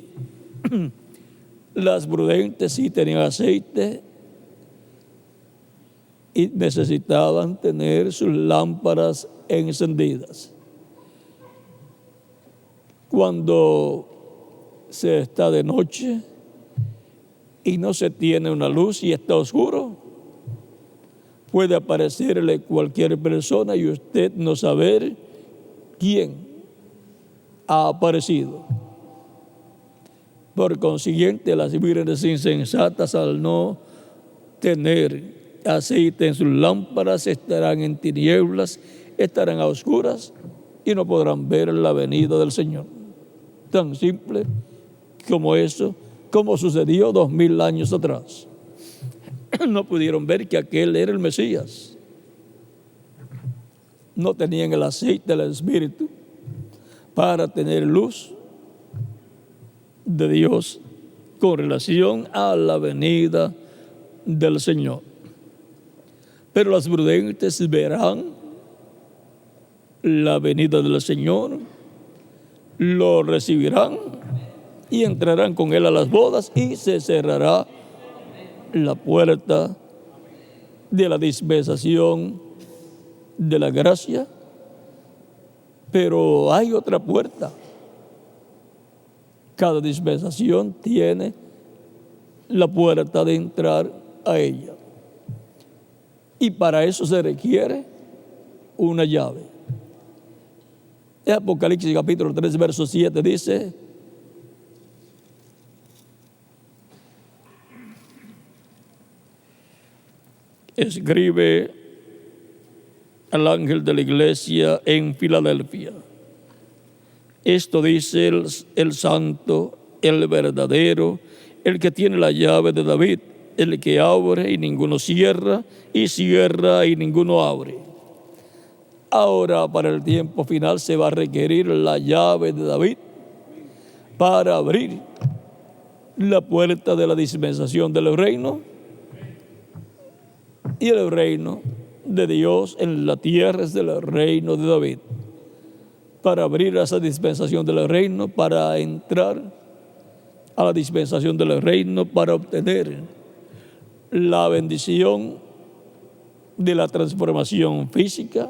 las prudentes sí tenían aceite y necesitaban tener sus lámparas encendidas. Cuando se está de noche y no se tiene una luz y está oscuro, puede aparecerle cualquier persona y usted no saber quién ha aparecido. Por consiguiente, las vírgenes insensatas, al no tener aceite en sus lámparas, estarán en tinieblas, estarán a oscuras y no podrán ver la venida del Señor. Tan simple como eso, como sucedió 2000 años atrás. No pudieron ver que aquel era el Mesías. No tenían el aceite del Espíritu para tener luz de Dios con relación a la venida del Señor. Pero las prudentes verán la venida del Señor, lo recibirán y entrarán con Él a las bodas, y se cerrará la puerta de la dispensación de la gracia. Pero hay otra puerta. Cada dispensación tiene la puerta de entrar a ella. Y para eso se requiere una llave. En Apocalipsis capítulo 3, verso 7 dice: escribe al ángel de la iglesia en Filadelfia: esto dice el santo, el verdadero, el que tiene la llave de David, el que abre y ninguno cierra, y cierra y ninguno abre. Ahora, para el tiempo final, se va a requerir la llave de David para abrir la puerta de la dispensación del reino, y el reino de Dios en la tierra es del reino de David. Para abrir esa dispensación del reino, para entrar a la dispensación del reino, para obtener la bendición de la transformación física,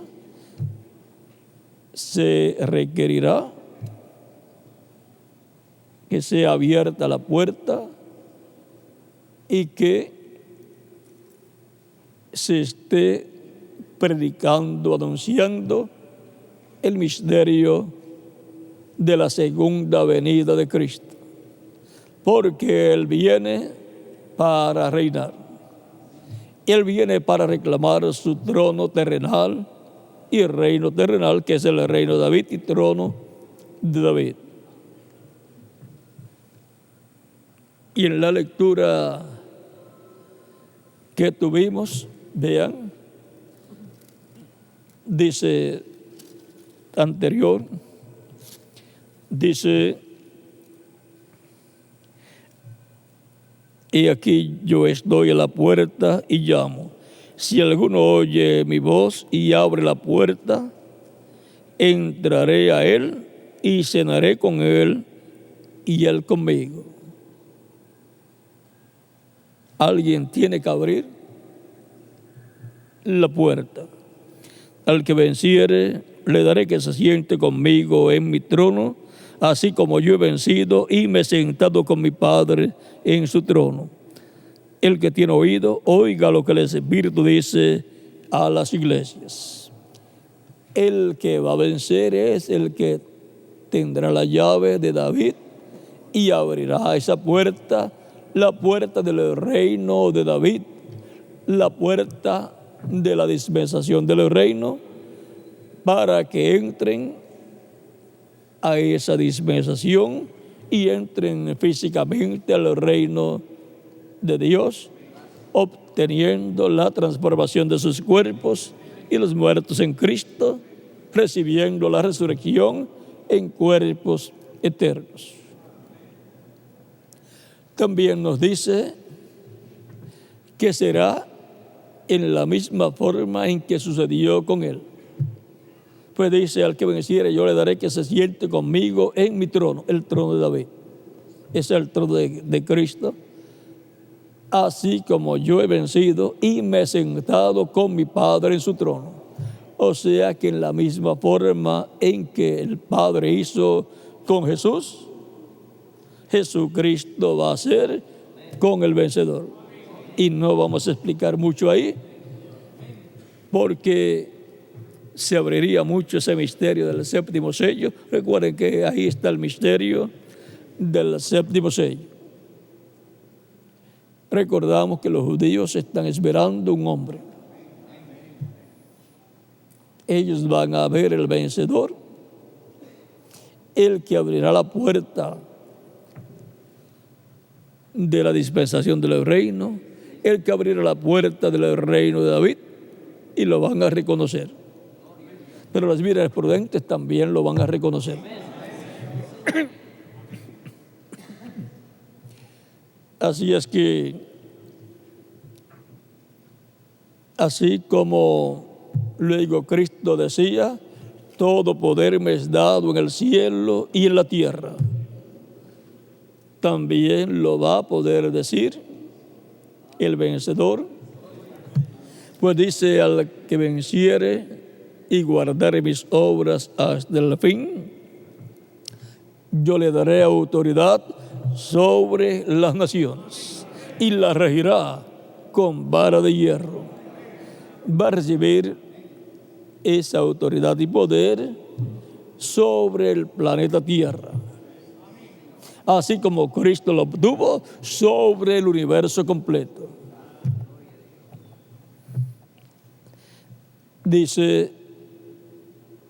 se requerirá que sea abierta la puerta y que se esté predicando, anunciando el misterio de la segunda venida de Cristo, porque Él viene para reinar. Él viene para reclamar su trono terrenal y reino terrenal, que es el reino de David y trono de David. Y en la lectura que tuvimos, vean, dice anterior, dice: y aquí yo estoy a la puerta y llamo. Si alguno oye mi voz y abre la puerta, entraré a él y cenaré con él y él conmigo. Alguien tiene que abrir la puerta. Al que venciere, le daré que se siente conmigo en mi trono, así como yo he vencido y me he sentado con mi Padre en su trono. El que tiene oído, oiga lo que el Espíritu dice a las iglesias. El que va a vencer es el que tendrá la llave de David y abrirá esa puerta, la puerta del reino de David, la puerta de la dispensación del reino, para que entren a esa dispensación y entren físicamente al reino de Dios, obteniendo la transformación de sus cuerpos y los muertos en Cristo, recibiendo la resurrección en cuerpos eternos. También nos dice que será en la misma forma en que sucedió con él. Pues dice: al que venciere, yo le daré que se siente conmigo en mi trono, el trono de David. Ese es el trono de Cristo. Así como yo he vencido y me he sentado con mi Padre en su trono. O sea que en la misma forma en que el Padre hizo con Jesús, Jesucristo va a hacer con el vencedor. Y no vamos a explicar mucho ahí, porque se abriría mucho ese misterio del séptimo sello. Recuerden que ahí está el misterio del séptimo sello. Recordamos que los judíos están esperando un hombre. Ellos van a ver el vencedor, el que abrirá la puerta de la dispensación del reino, el que abrirá la puerta del reino de David, y lo van a reconocer. Pero las vírgenes prudentes también lo van a reconocer. Así es que, así como luego Cristo decía: todo poder me es dado en el cielo y en la tierra, también lo va a poder decir el vencedor. Pues dice: al que venciere y guardare mis obras hasta el fin, yo le daré autoridad sobre las naciones y las regirá con vara de hierro. Va a recibir esa autoridad y poder sobre el planeta Tierra, así como Cristo lo obtuvo sobre el universo completo. Dice: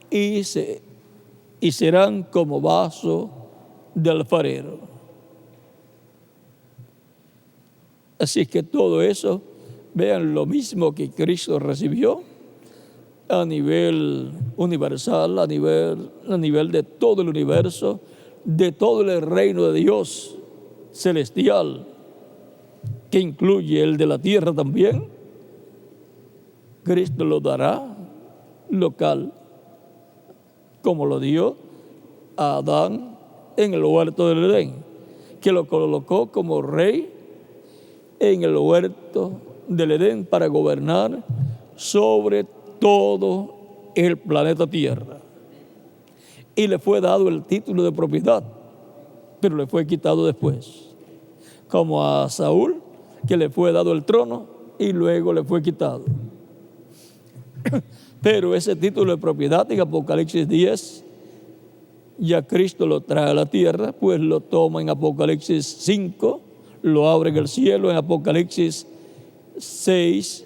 y serán como vaso de alfarero. Así es que todo eso, vean, lo mismo que Cristo recibió a nivel universal, a nivel de todo el universo, de todo el reino de Dios celestial, que incluye el de la tierra también. Cristo lo dará local, como lo dio a Adán en el huerto del Edén, que lo colocó como rey en el huerto del Edén para gobernar sobre todo el planeta Tierra. Y le fue dado el título de propiedad, pero le fue quitado después, como a Saúl, que le fue dado el trono y luego le fue quitado. Pero ese título de propiedad en Apocalipsis 10, ya Cristo lo trae a la tierra, pues lo toma en Apocalipsis 5, lo abre en el cielo, en Apocalipsis 6,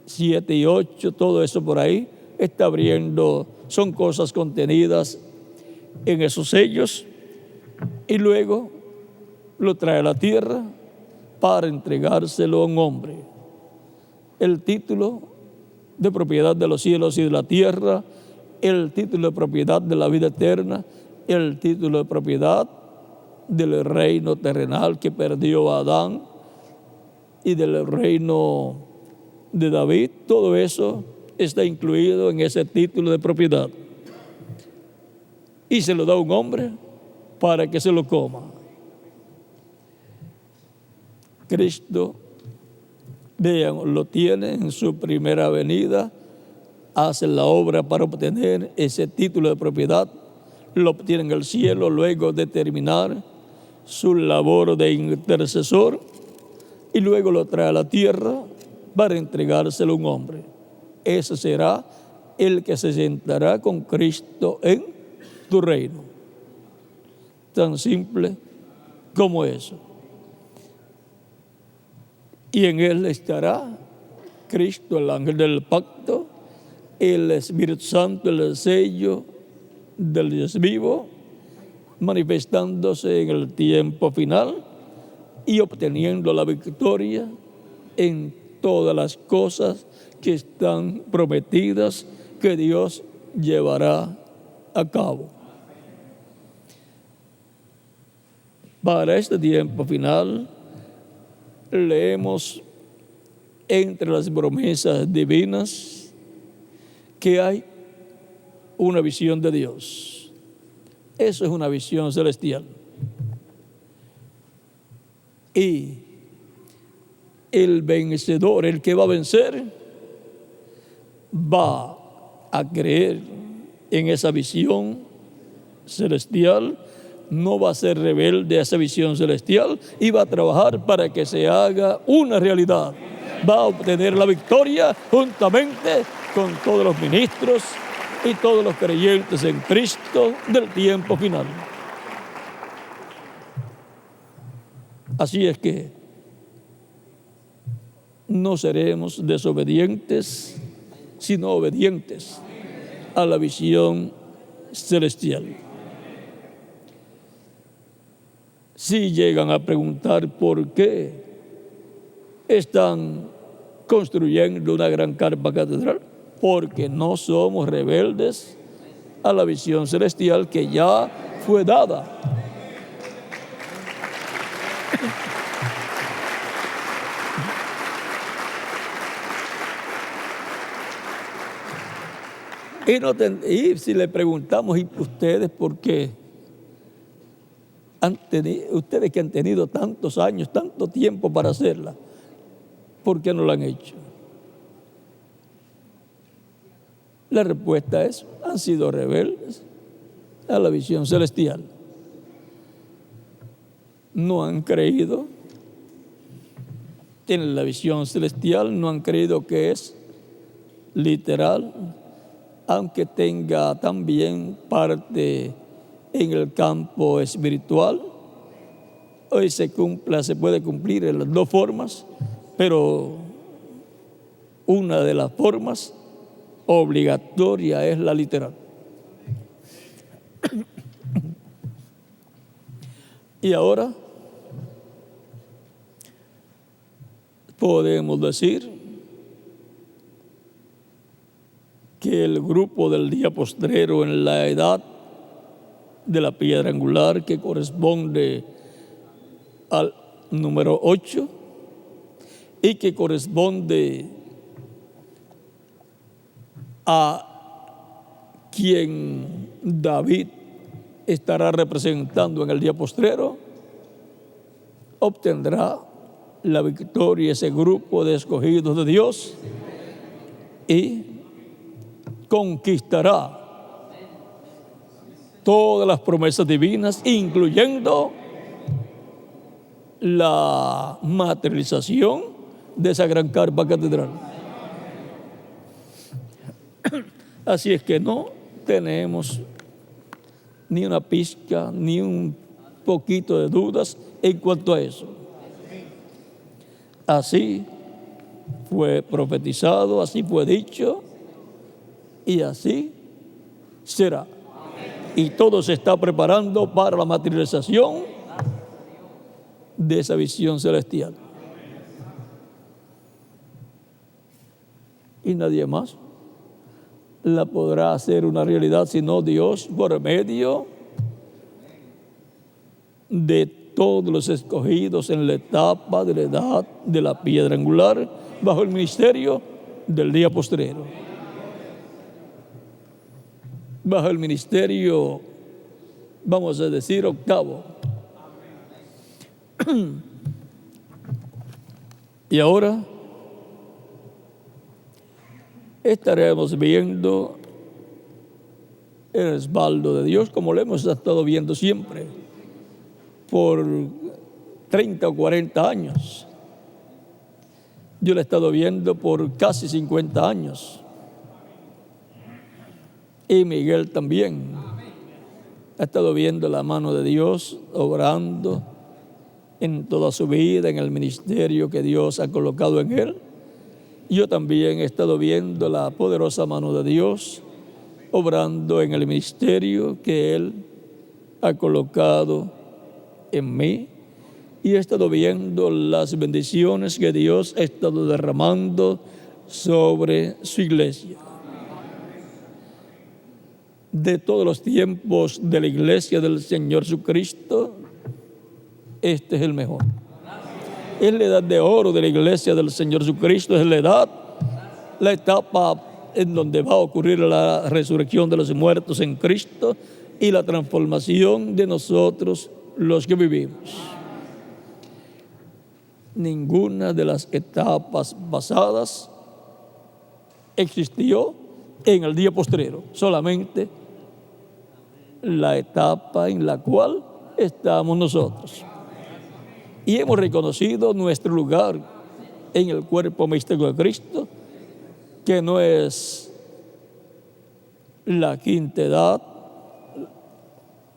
7 y 8, todo eso por ahí está abriendo, son cosas contenidas en esos sellos, y luego lo trae a la tierra para entregárselo a un hombre. El título de propiedad de los cielos y de la tierra, el título de propiedad de la vida eterna, el título de propiedad del reino terrenal que perdió a Adán y del reino de David, todo eso está incluido en ese título de propiedad. Y se lo da a un hombre para que se lo coma. Cristo, vean, lo tiene en su primera venida, hace la obra para obtener ese título de propiedad, lo obtiene en el cielo luego de terminar su labor de intercesor y luego lo trae a la tierra para entregárselo a un hombre. Ese será el que se sentará con Cristo en tu reino. Tan simple como eso. Y en él estará Cristo, el ángel del pacto, el Espíritu Santo, el sello del Dios vivo, manifestándose en el tiempo final y obteniendo la victoria en todas las cosas que están prometidas que Dios llevará a cabo. Para este tiempo final, leemos entre las promesas divinas que hay una visión de Dios. Eso es una visión celestial. Y el vencedor, el que va a vencer, va a creer en esa visión celestial, no va a ser rebelde a esa visión celestial y va a trabajar para que se haga una realidad. Va a obtener la victoria juntamente con todos los ministros y todos los creyentes en Cristo del tiempo final. Así es que no seremos desobedientes, sino obedientes a la visión celestial. Si llegan a preguntar por qué están construyendo una gran carpa catedral, porque no somos rebeldes a la visión celestial que ya fue dada. Y si le preguntamos, ¿y ustedes por qué? Ustedes que han tenido tantos años, tanto tiempo para hacerla, ¿por qué no la han hecho? La respuesta es, han sido rebeldes a la visión celestial. No han creído en la visión celestial, no han creído que es literal, aunque tenga también parte en el campo espiritual. Hoy se puede cumplir en las dos formas, pero una de las formas obligatoria es la literal. Y ahora podemos decir que el grupo del día postrero en la edad de la piedra angular, que corresponde al número 8 y que corresponde a quien David estará representando en el día postrero, obtendrá la victoria ese grupo de escogidos de Dios y conquistará todas las promesas divinas, incluyendo la materialización de esa gran carpa catedral. Así es que no tenemos ni una pizca, ni un poquito de dudas en cuanto a eso. Así fue profetizado, así fue dicho y así será. Y todo se está preparando para la materialización de esa visión celestial. Y nadie más la podrá hacer una realidad sino Dios, por medio de todos los escogidos en la etapa de la edad de la piedra angular, bajo el ministerio del día postrero, bajo el ministerio, vamos a decir, octavo. Y ahora estaremos viendo el respaldo de Dios, como lo hemos estado viendo siempre, por 30 o 40 años. Yo lo he estado viendo por casi 50 años. Y Miguel también ha estado viendo la mano de Dios obrando en toda su vida, en el ministerio que Dios ha colocado en él. Yo también he estado viendo la poderosa mano de Dios obrando en el ministerio que Él ha colocado en mí. Y he estado viendo las bendiciones que Dios ha estado derramando sobre su iglesia. De todos los tiempos de la iglesia del Señor Jesucristo, este es el mejor. Es la edad de oro de la iglesia del Señor Jesucristo, es la etapa en donde va a ocurrir la resurrección de los muertos en Cristo y la transformación de nosotros los que vivimos. Ninguna de las etapas pasadas existió en el día postrero, solamente la etapa en la cual estamos nosotros. Y hemos reconocido nuestro lugar en el cuerpo místico de Cristo, que no es la quinta edad,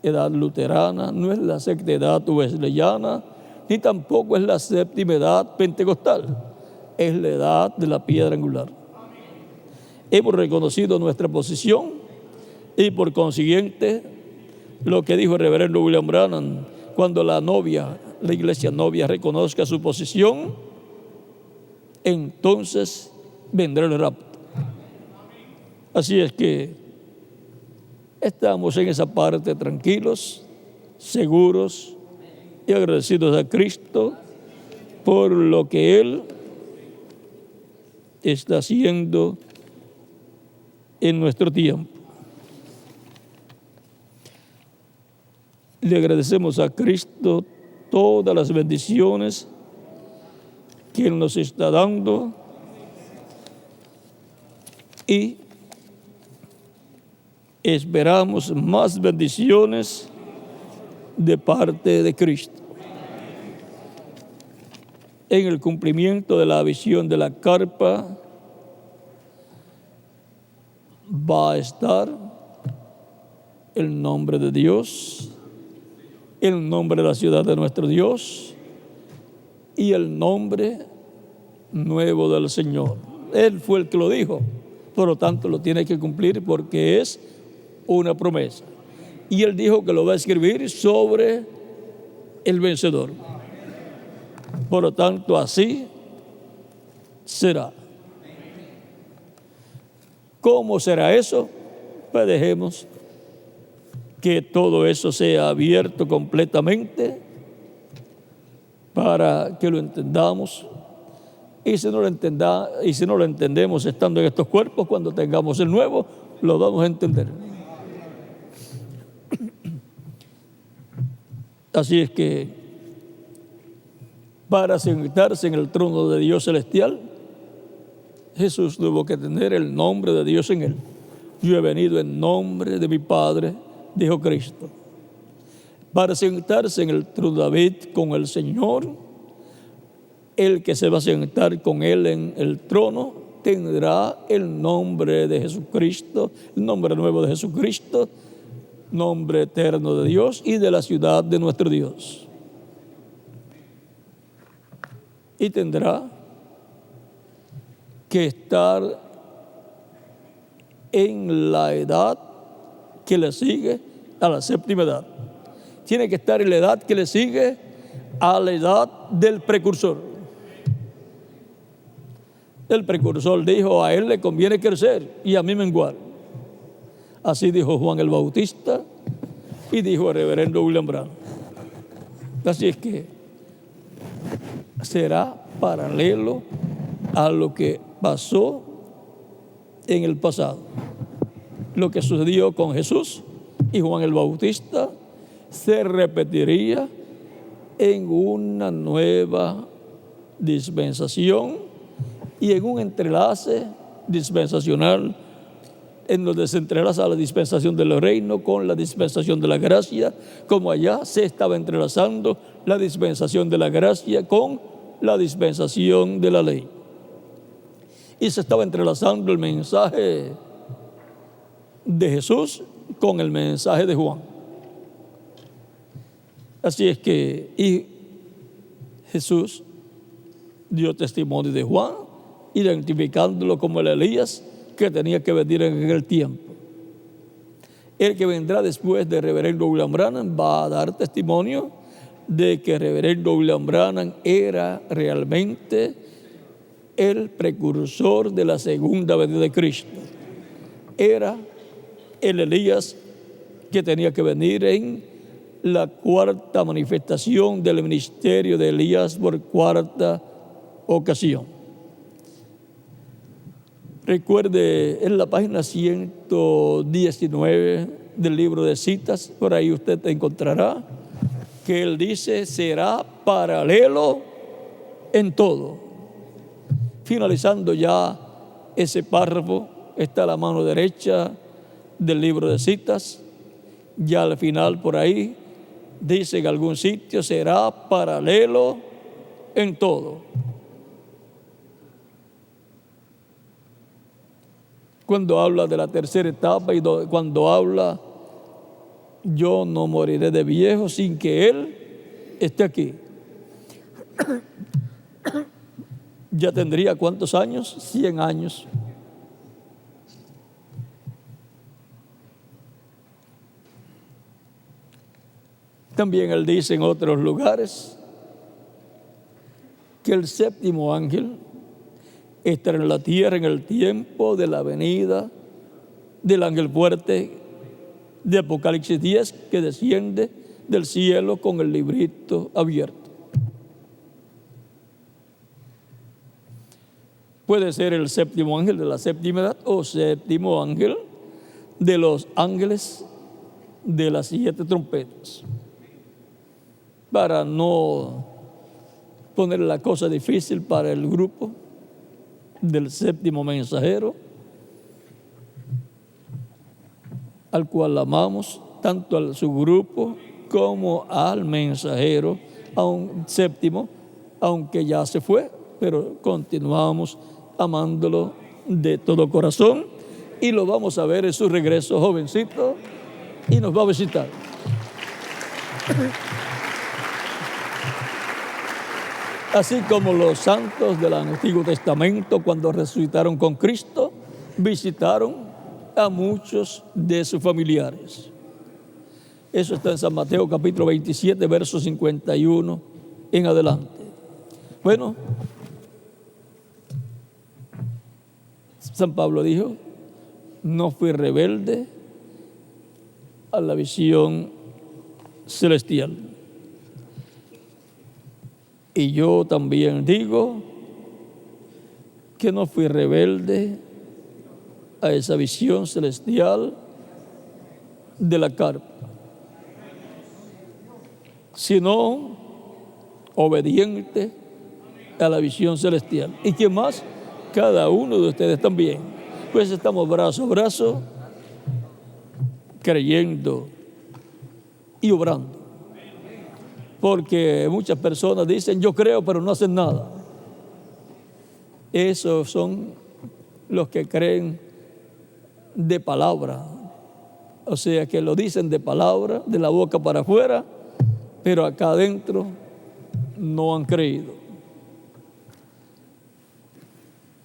edad luterana, no es la sexta edad wesleyana, ni tampoco es la séptima edad pentecostal, es la edad de la piedra angular. Hemos reconocido nuestra posición y por consiguiente lo que dijo el reverendo William Branham, cuando la iglesia novia reconozca su posición, entonces vendrá el rapto. Así es que estamos en esa parte tranquilos, seguros y agradecidos a Cristo por lo que Él está haciendo en nuestro tiempo. Le agradecemos a Cristo todas las bendiciones que Él nos está dando y esperamos más bendiciones de parte de Cristo. En el cumplimiento de la visión de la carpa va a estar el nombre de Dios, el nombre de la ciudad de nuestro Dios y el nombre nuevo del Señor. Él fue el que lo dijo, por lo tanto lo tiene que cumplir porque es una promesa. Y Él dijo que lo va a escribir sobre el vencedor. Por lo tanto, así será. ¿Cómo será eso? Pues dejemos que todo eso sea abierto completamente para que lo entendamos. Y si no lo entendemos estando en estos cuerpos, cuando tengamos el nuevo, lo vamos a entender. Así es que para sentarse en el trono de Dios celestial, Jesús tuvo que tener el nombre de Dios en él. Yo he venido en nombre de mi Padre, dijo Cristo. Para sentarse en el trono de David con el Señor, el que se va a sentar con él en el trono tendrá el nombre de Jesucristo, el nombre nuevo de Jesucristo, nombre eterno de Dios y de la ciudad de nuestro Dios. Y tendrá que estar en la edad que le sigue a la séptima edad. Tiene que estar en la edad que le sigue a la edad del precursor. El precursor dijo, a él le conviene crecer y a mí menguar. Así dijo Juan el Bautista y dijo el reverendo William Branham. Así es que será paralelo a lo que pasó en el pasado. Lo que sucedió con Jesús y Juan el Bautista se repetiría en una nueva dispensación y en un entrelace dispensacional en donde se entrelaza la dispensación del reino con la dispensación de la gracia, como allá se estaba entrelazando la dispensación de la gracia con la dispensación de la ley. Y se estaba entrelazando el mensaje de Jesús con el mensaje de Juan. Así es que y Jesús dio testimonio de Juan, identificándolo como el Elías que tenía que venir en aquel tiempo. El que vendrá después de reverendo William Branham va a dar testimonio de que reverendo William Branham era realmente el precursor de la segunda venida de Cristo. Era el Elías que tenía que venir en la cuarta manifestación del ministerio de Elías por cuarta ocasión. Recuerde, en la página 119 del libro de citas, por ahí usted encontrará que él dice, será paralelo en todo. Finalizando ya ese párrafo, está a la mano derecha del libro de citas. Ya al final por ahí dice en algún sitio, será paralelo en todo. Cuando habla de la tercera etapa y cuando habla, yo no moriré de viejo sin que Él esté aquí. Ya tendría ¿cuántos años? 100 años. También Él dice en otros lugares que el séptimo ángel estará en la tierra en el tiempo de la venida del ángel fuerte de Apocalipsis 10 que desciende del cielo con el librito abierto. Puede ser el séptimo ángel de la séptima edad o séptimo ángel de los ángeles de las 7 trompetas. Para no poner la cosa difícil para el grupo del séptimo mensajero, al cual amamos, tanto a su grupo como al mensajero, a un séptimo, aunque ya se fue, pero continuamos amándolo de todo corazón y lo vamos a ver en su regreso, jovencito, y nos va a visitar. Así como los santos del Antiguo Testamento, cuando resucitaron con Cristo, visitaron a muchos de sus familiares. Eso está en San Mateo capítulo 27, verso 51 en adelante. Bueno, San Pablo dijo, no fui rebelde a la visión celestial. Y yo también digo que no fui rebelde a esa visión celestial de la carpa, sino obediente a la visión celestial. ¿Y qué más? Cada uno de ustedes también. Pues estamos brazo a brazo, creyendo y obrando. Porque muchas personas dicen, yo creo, pero no hacen nada. Esos son los que creen de palabra. O sea, que lo dicen de palabra, de la boca para afuera, pero acá adentro no han creído.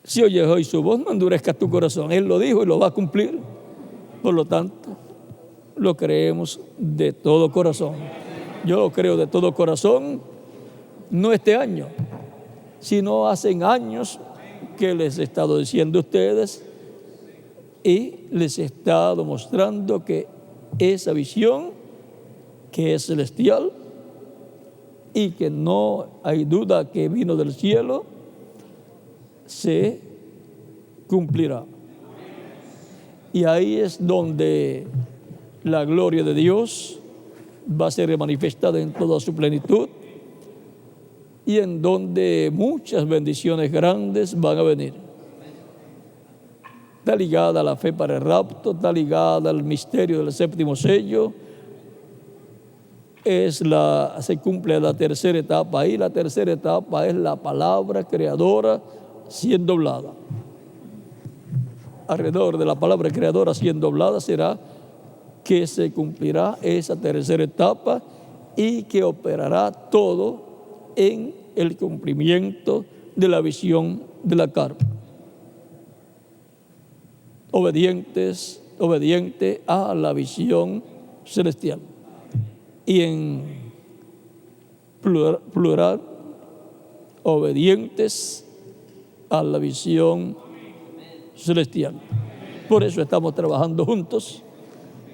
Si oyes hoy su voz, no endurezcas tu corazón. Él lo dijo y lo va a cumplir. Por lo tanto, lo creemos de todo corazón. Yo lo creo de todo corazón, no este año, sino hace años que les he estado diciendo a ustedes y les he estado mostrando que esa visión, que es celestial y que no hay duda que vino del cielo, se cumplirá. Y ahí es donde la gloria de Dios va a ser manifestada en toda su plenitud y en donde muchas bendiciones grandes van a venir. Está ligada a la fe para el rapto, está ligada al misterio del séptimo sello. Se cumple la tercera etapa y la tercera etapa es la palabra creadora siendo hablada. Alrededor de la palabra creadora siendo hablada será que se cumplirá esa tercera etapa y que operará todo en el cumplimiento de la visión de la carpa. Obediente a la visión celestial. Y en plural, obedientes a la visión celestial. Por eso estamos trabajando juntos,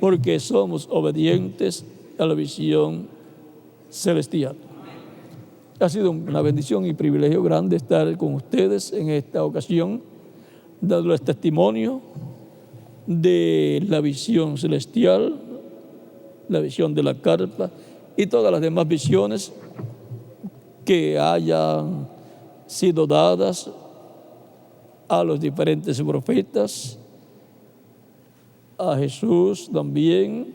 porque somos obedientes a la visión celestial. Ha sido una bendición y privilegio grande estar con ustedes en esta ocasión, dándoles testimonio de la visión celestial, la visión de la carpa y todas las demás visiones que hayan sido dadas a los diferentes profetas, a Jesús también,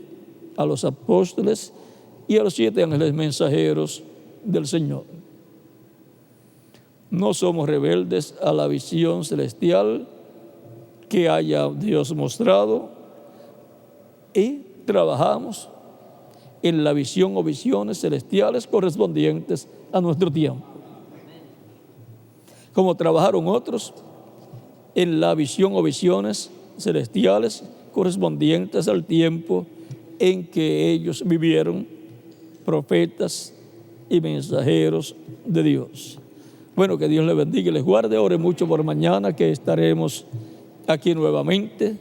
a los apóstoles y a los 7 ángeles mensajeros del Señor. No somos rebeldes a la visión celestial que haya Dios mostrado y trabajamos en la visión o visiones celestiales correspondientes a nuestro tiempo. Como trabajaron otros en la visión o visiones celestiales correspondientes al tiempo en que ellos vivieron, profetas y mensajeros de Dios. Bueno, que Dios les bendiga y les guarde. Ore mucho por mañana, que estaremos aquí nuevamente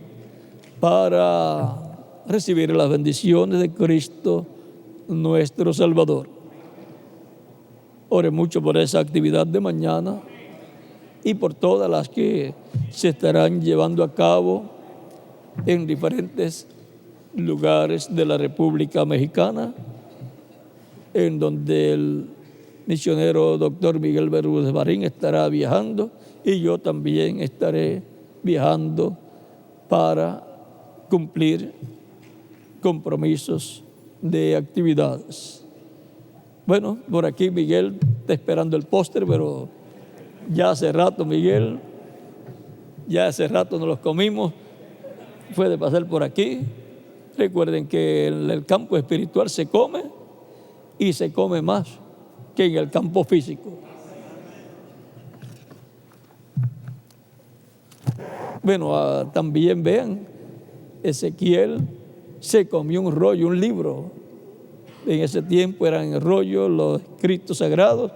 para recibir las bendiciones de Cristo nuestro Salvador. Ore mucho por esa actividad de mañana y por todas las que se estarán llevando a cabo en diferentes lugares de la República Mexicana, en donde el misionero doctor Miguel Bermúdez Marín estará viajando y yo también estaré viajando para cumplir compromisos de actividades. Bueno, por aquí Miguel está esperando el póster, pero ya hace rato, Miguel, ya hace rato nos los comimos, puede pasar por aquí. Recuerden que en el campo espiritual se come y se come más que en el campo físico. Bueno, también vean, Ezequiel se comió un rollo, un libro. En ese tiempo eran rollos los escritos sagrados.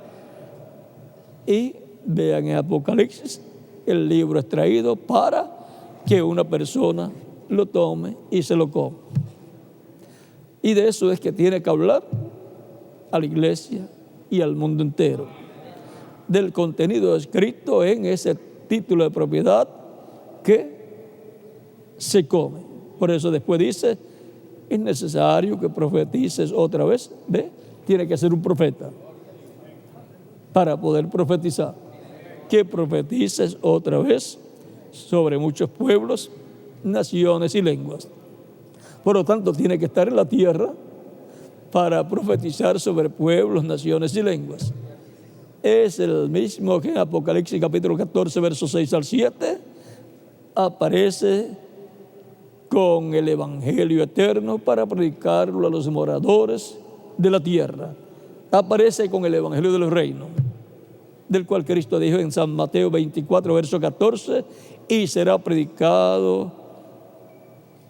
Y vean en Apocalipsis, el libro extraído para que una persona lo tome y se lo coma. Y de eso es que tiene que hablar a la iglesia y al mundo entero, del contenido escrito en ese título de propiedad que se come. Por eso después dice, es necesario que profetices otra vez. ¿Ve? Tiene que ser un profeta para poder profetizar. Que profetices otra vez sobre muchos pueblos, naciones y lenguas. Por lo tanto, tiene que estar en la tierra para profetizar sobre pueblos, naciones y lenguas. Es el mismo que en Apocalipsis capítulo 14, versos 6 al 7, aparece con el evangelio eterno para predicarlo a los moradores de la tierra. Aparece con el evangelio de los reinos, del cual Cristo dijo en San Mateo 24, verso 14, y será predicado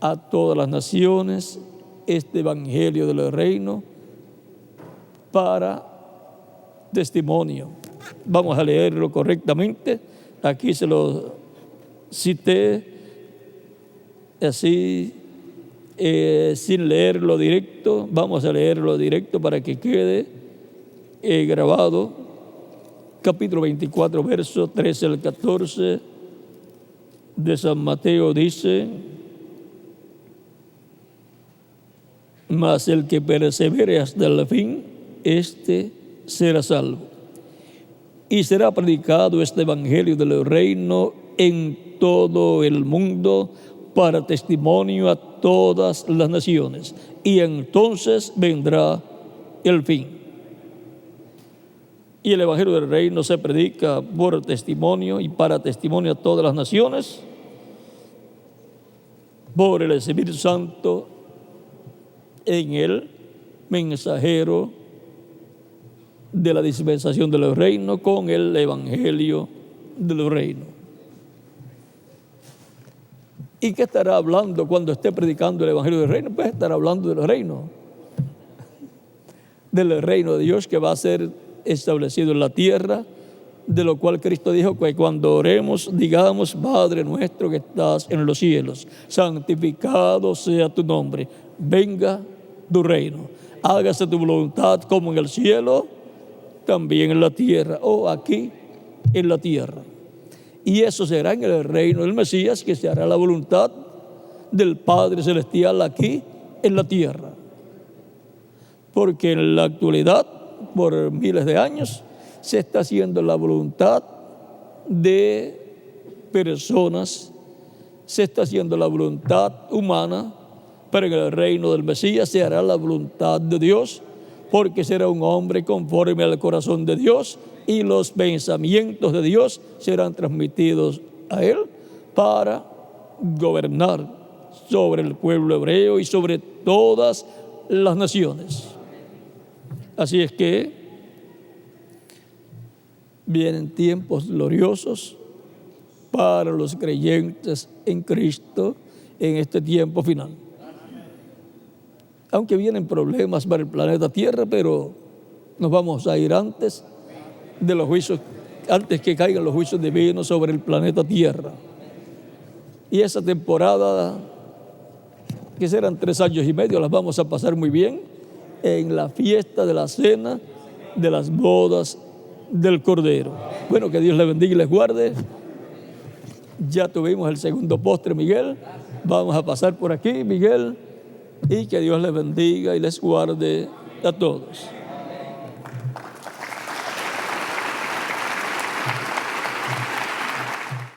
a todas las naciones este evangelio de los reinos para testimonio. Vamos a leerlo correctamente. Aquí se lo cité así, sin leerlo directo. Vamos a leerlo directo para que quede grabado. Capítulo 24, verso 13 al 14 de San Mateo dice: mas el que persevere hasta el fin, este será salvo. Y será predicado este evangelio del reino en todo el mundo para testimonio a todas las naciones. Y entonces vendrá el fin. Y el evangelio del reino se predica por testimonio y para testimonio a todas las naciones, por el Espíritu Santo en el mensajero de la dispensación de los reinos, con el evangelio de los reinos. ¿Y qué estará hablando cuando esté predicando el evangelio del reino? Pues estará hablando de los reinos, del reino de Dios que va a ser establecido en la tierra, de lo cual Cristo dijo que cuando oremos digamos: Padre nuestro que estás en los cielos, santificado sea tu nombre, venga tu reino, hágase tu voluntad como en el cielo, también en la tierra, o aquí en la tierra. Y eso será en el reino del Mesías, que se hará la voluntad del Padre Celestial aquí en la tierra. Porque en la actualidad, por miles de años, se está haciendo la voluntad de personas, se está haciendo la voluntad humana, pero en el reino del Mesías se hará la voluntad de Dios, porque será un hombre conforme al corazón de Dios y los pensamientos de Dios serán transmitidos a él para gobernar sobre el pueblo hebreo y sobre todas las naciones. Así es que vienen tiempos gloriosos para los creyentes en Cristo en este tiempo final. Aunque vienen problemas para el planeta Tierra, pero nos vamos a ir antes de los juicios, antes que caigan los juicios divinos sobre el planeta Tierra. Y esa temporada, que serán 3 años y medio, las vamos a pasar muy bien en la fiesta de la cena de las bodas del Cordero. Bueno, que Dios les bendiga y les guarde. Ya tuvimos el segundo postre, Miguel. Vamos a pasar por aquí, Miguel. Y que Dios les bendiga y les guarde a todos.